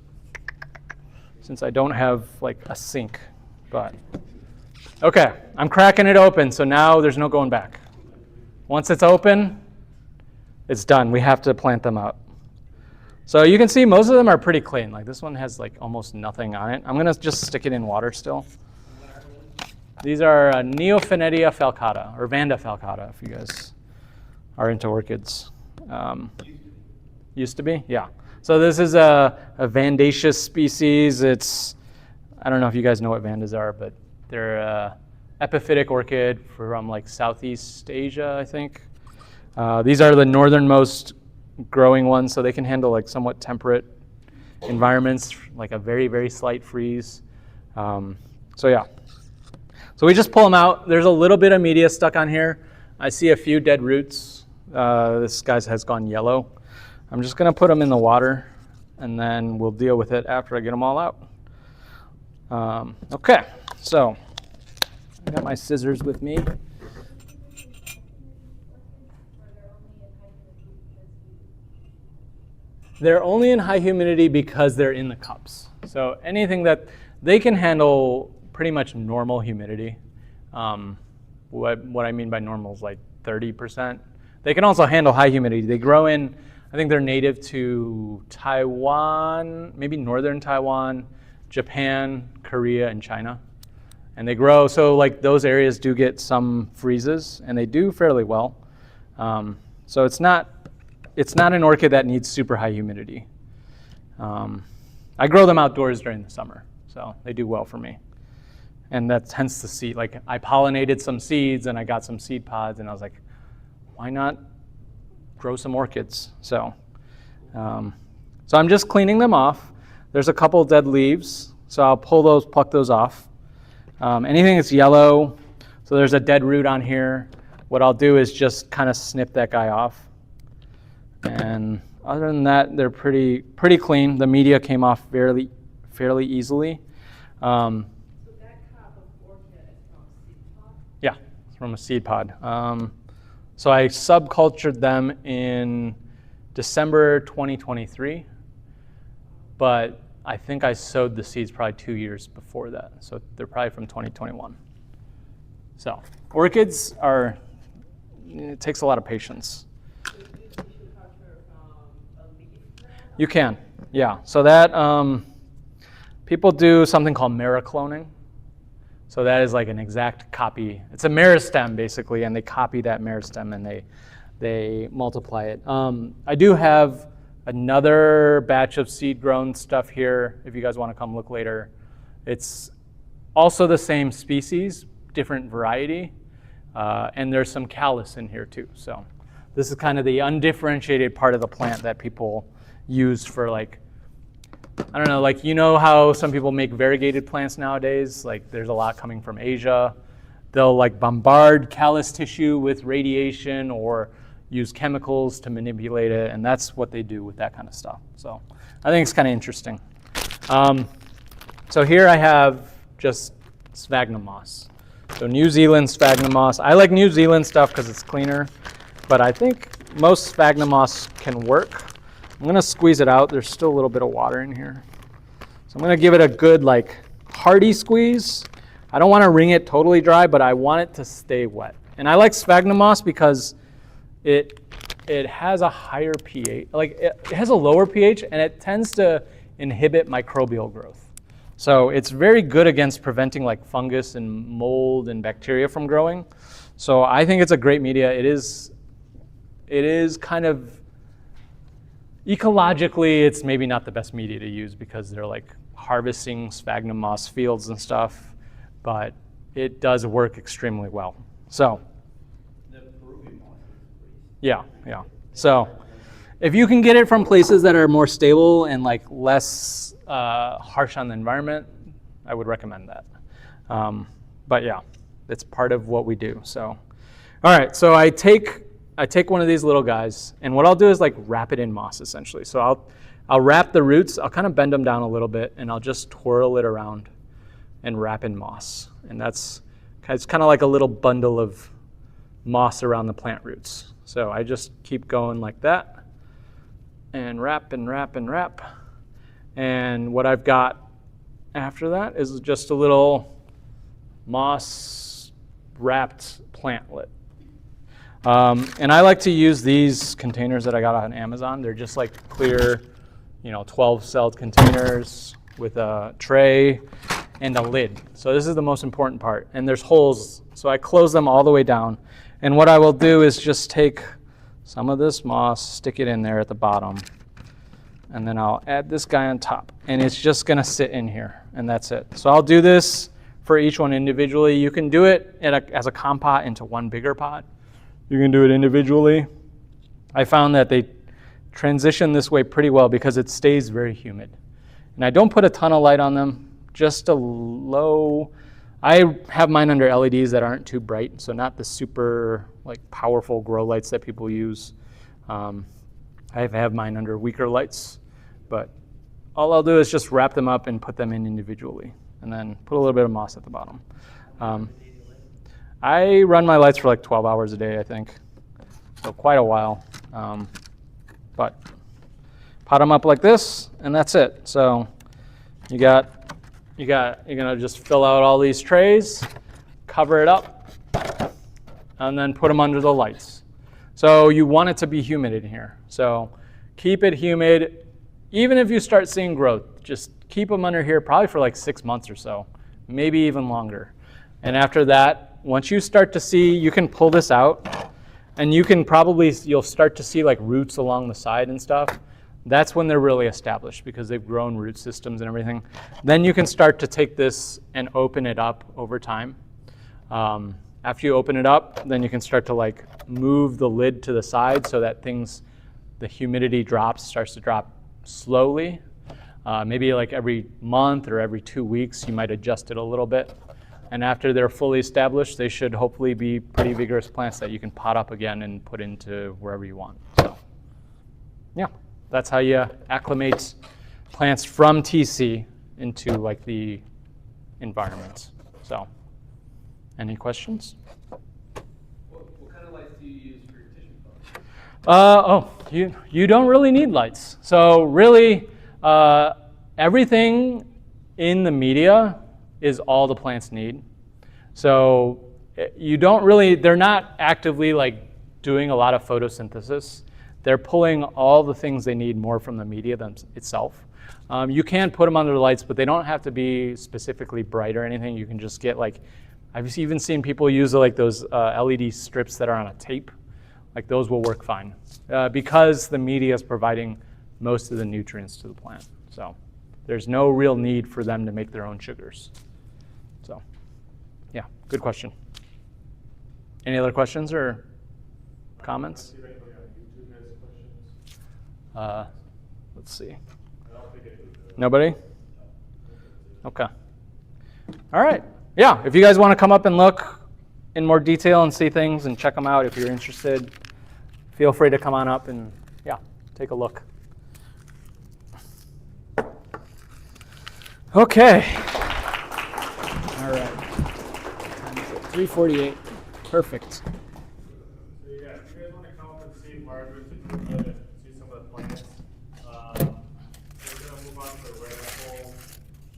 Since I don't have like a sink, but. Okay, I'm cracking it open, so now there's no going back. Once it's open, it's done. We have to plant them out. So you can see most of them are pretty clean. Like this one has like almost nothing on it. I'm gonna just stick it in water still. These are Neophanetia falcata, or Vanda falcata, if you guys are into orchids. Used to be, yeah. So this is a Vandaceous species. I don't know if you guys know what Vandas are, but they're an epiphytic orchid from like Southeast Asia, I think. These are the northernmost growing ones, so they can handle like somewhat temperate environments, like a very, very slight freeze. So yeah. So we just pull them out. There's a little bit of media stuck on here. I see a few dead roots. This guy has gone yellow. I'm just gonna put them in the water and then we'll deal with it after I get them all out. Okay, so I got my scissors with me. They're only in high humidity because they're in the cups. So anything that they can handle pretty much normal humidity. What I mean by normal is like 30%. They can also handle high humidity. They grow in, I think they're native to Taiwan, maybe northern Taiwan, Japan, Korea, and China. And they grow, so like those areas do get some freezes, and they do fairly well. So it's not an orchid that needs super high humidity. I grow them outdoors during the summer, so they do well for me. And that's hence the seed. Like I pollinated some seeds and I got some seed pods, and I was like, why not grow some orchids? So I'm just cleaning them off. There's a couple dead leaves, so I'll pluck those off. Anything that's yellow, so there's a dead root on here. What I'll do is just kind of snip that guy off. And other than that, they're pretty clean. The media came off fairly easily. So that crop of orchid is from seed pod? Yeah, it's from a seed pod. So I subcultured them in December 2023, but I think I sowed the seeds probably 2 years before that. So they're probably from 2021. So orchids it takes a lot of patience. So you tissue culture from a leaf plant? You can, yeah. So that, people do something called mericloning. So that is like an exact copy. It's a meristem basically, and they copy that meristem and they multiply it. I do have another batch of seed-grown stuff here if you guys want to come look later. It's also the same species, different variety, and there's some callus in here too. So this is kind of the undifferentiated part of the plant that people use for like, I don't know, like you know how some people make variegated plants nowadays? Like there's a lot coming from Asia. They'll like bombard callus tissue with radiation or use chemicals to manipulate it, and that's what they do with that kind of stuff. So I think it's kind of interesting. So here I have just sphagnum moss. So New Zealand sphagnum moss. I like New Zealand stuff because it's cleaner, but I think most sphagnum moss can work. I'm gonna squeeze it out. There's still a little bit of water in here. So I'm gonna give it a good like hearty squeeze. I don't wanna wring it totally dry, but I want it to stay wet. And I like sphagnum moss because it has a higher pH, like it has a lower pH, and it tends to inhibit microbial growth. So it's very good against preventing like fungus and mold and bacteria from growing. So I think it's a great media. It is kind of, ecologically, it's maybe not the best media to use because they're like harvesting sphagnum moss fields and stuff, but it does work extremely well. So, yeah. So if you can get it from places that are more stable and like less harsh on the environment, I would recommend that. But yeah, it's part of what we do. So, all right, so I take one of these little guys, and what I'll do is like wrap it in moss essentially. So I'll wrap the roots, I'll kind of bend them down a little bit, and I'll just twirl it around and wrap in moss. And it's kind of like a little bundle of moss around the plant roots. So I just keep going like that, and wrap and wrap and wrap. And what I've got after that is just a little moss wrapped plantlet. And I like to use these containers that I got on Amazon. They're just like clear, 12-celled containers with a tray and a lid. So this is the most important part. And there's holes, so I close them all the way down. And what I will do is just take some of this moss, stick it in there at the bottom, and then I'll add this guy on top. And it's just gonna sit in here, and that's it. So I'll do this for each one individually. You can do it as a compost into one bigger pot. You can do it individually. I found that they transition this way pretty well because it stays very humid. And I don't put a ton of light on them, just a low. I have mine under LEDs that aren't too bright, so not the super powerful grow lights that people use. I have mine under weaker lights, but all I'll do is just wrap them up and put them in individually, and then put a little bit of moss at the bottom. I run my lights for like 12 hours a day, I think, so quite a while. But pot them up like this, and that's it. So you're gonna just fill out all these trays, cover it up, and then put them under the lights. So you want it to be humid in here. So keep it humid. Even if you start seeing growth, just keep them under here probably for like 6 months or so, maybe even longer. And after that, once you start to see, you can pull this out, and you'll start to see like roots along the side and stuff. That's when they're really established because they've grown root systems and everything. Then you can start to take this and open it up over time. After you open it up, then you can start to move the lid to the side so that the humidity starts to drop slowly. Maybe like every month or every 2 weeks, you might adjust it a little bit. And after they're fully established, they should hopefully be pretty vigorous plants that you can pot up again and put into wherever you want. So, yeah, that's how you acclimate plants from TC into the environment. So, any questions? What kind of lights do you use for your tissue culture? You don't really need lights. So really, everything in the media is all the plants need. So they're not actively doing a lot of photosynthesis. They're pulling all the things they need more from the media itself. You can put them under the lights, but they don't have to be specifically bright or anything. You can just get I've even seen people use those LED strips that are on a tape. Those will work fine because the media is providing most of the nutrients to the plant. So there's no real need for them to make their own sugars. So yeah, good question. Any other questions or comments? Let's see. Nobody? Okay. All right. Yeah, if you guys want to come up and look in more detail and see things and check them out if you're interested, feel free to come on up and, yeah, take a look. Okay. All right. 3:48. Perfect. So yeah, if you guys want to come up and see Marvin's equipment and see some of the plants, we're going to move on to the reticle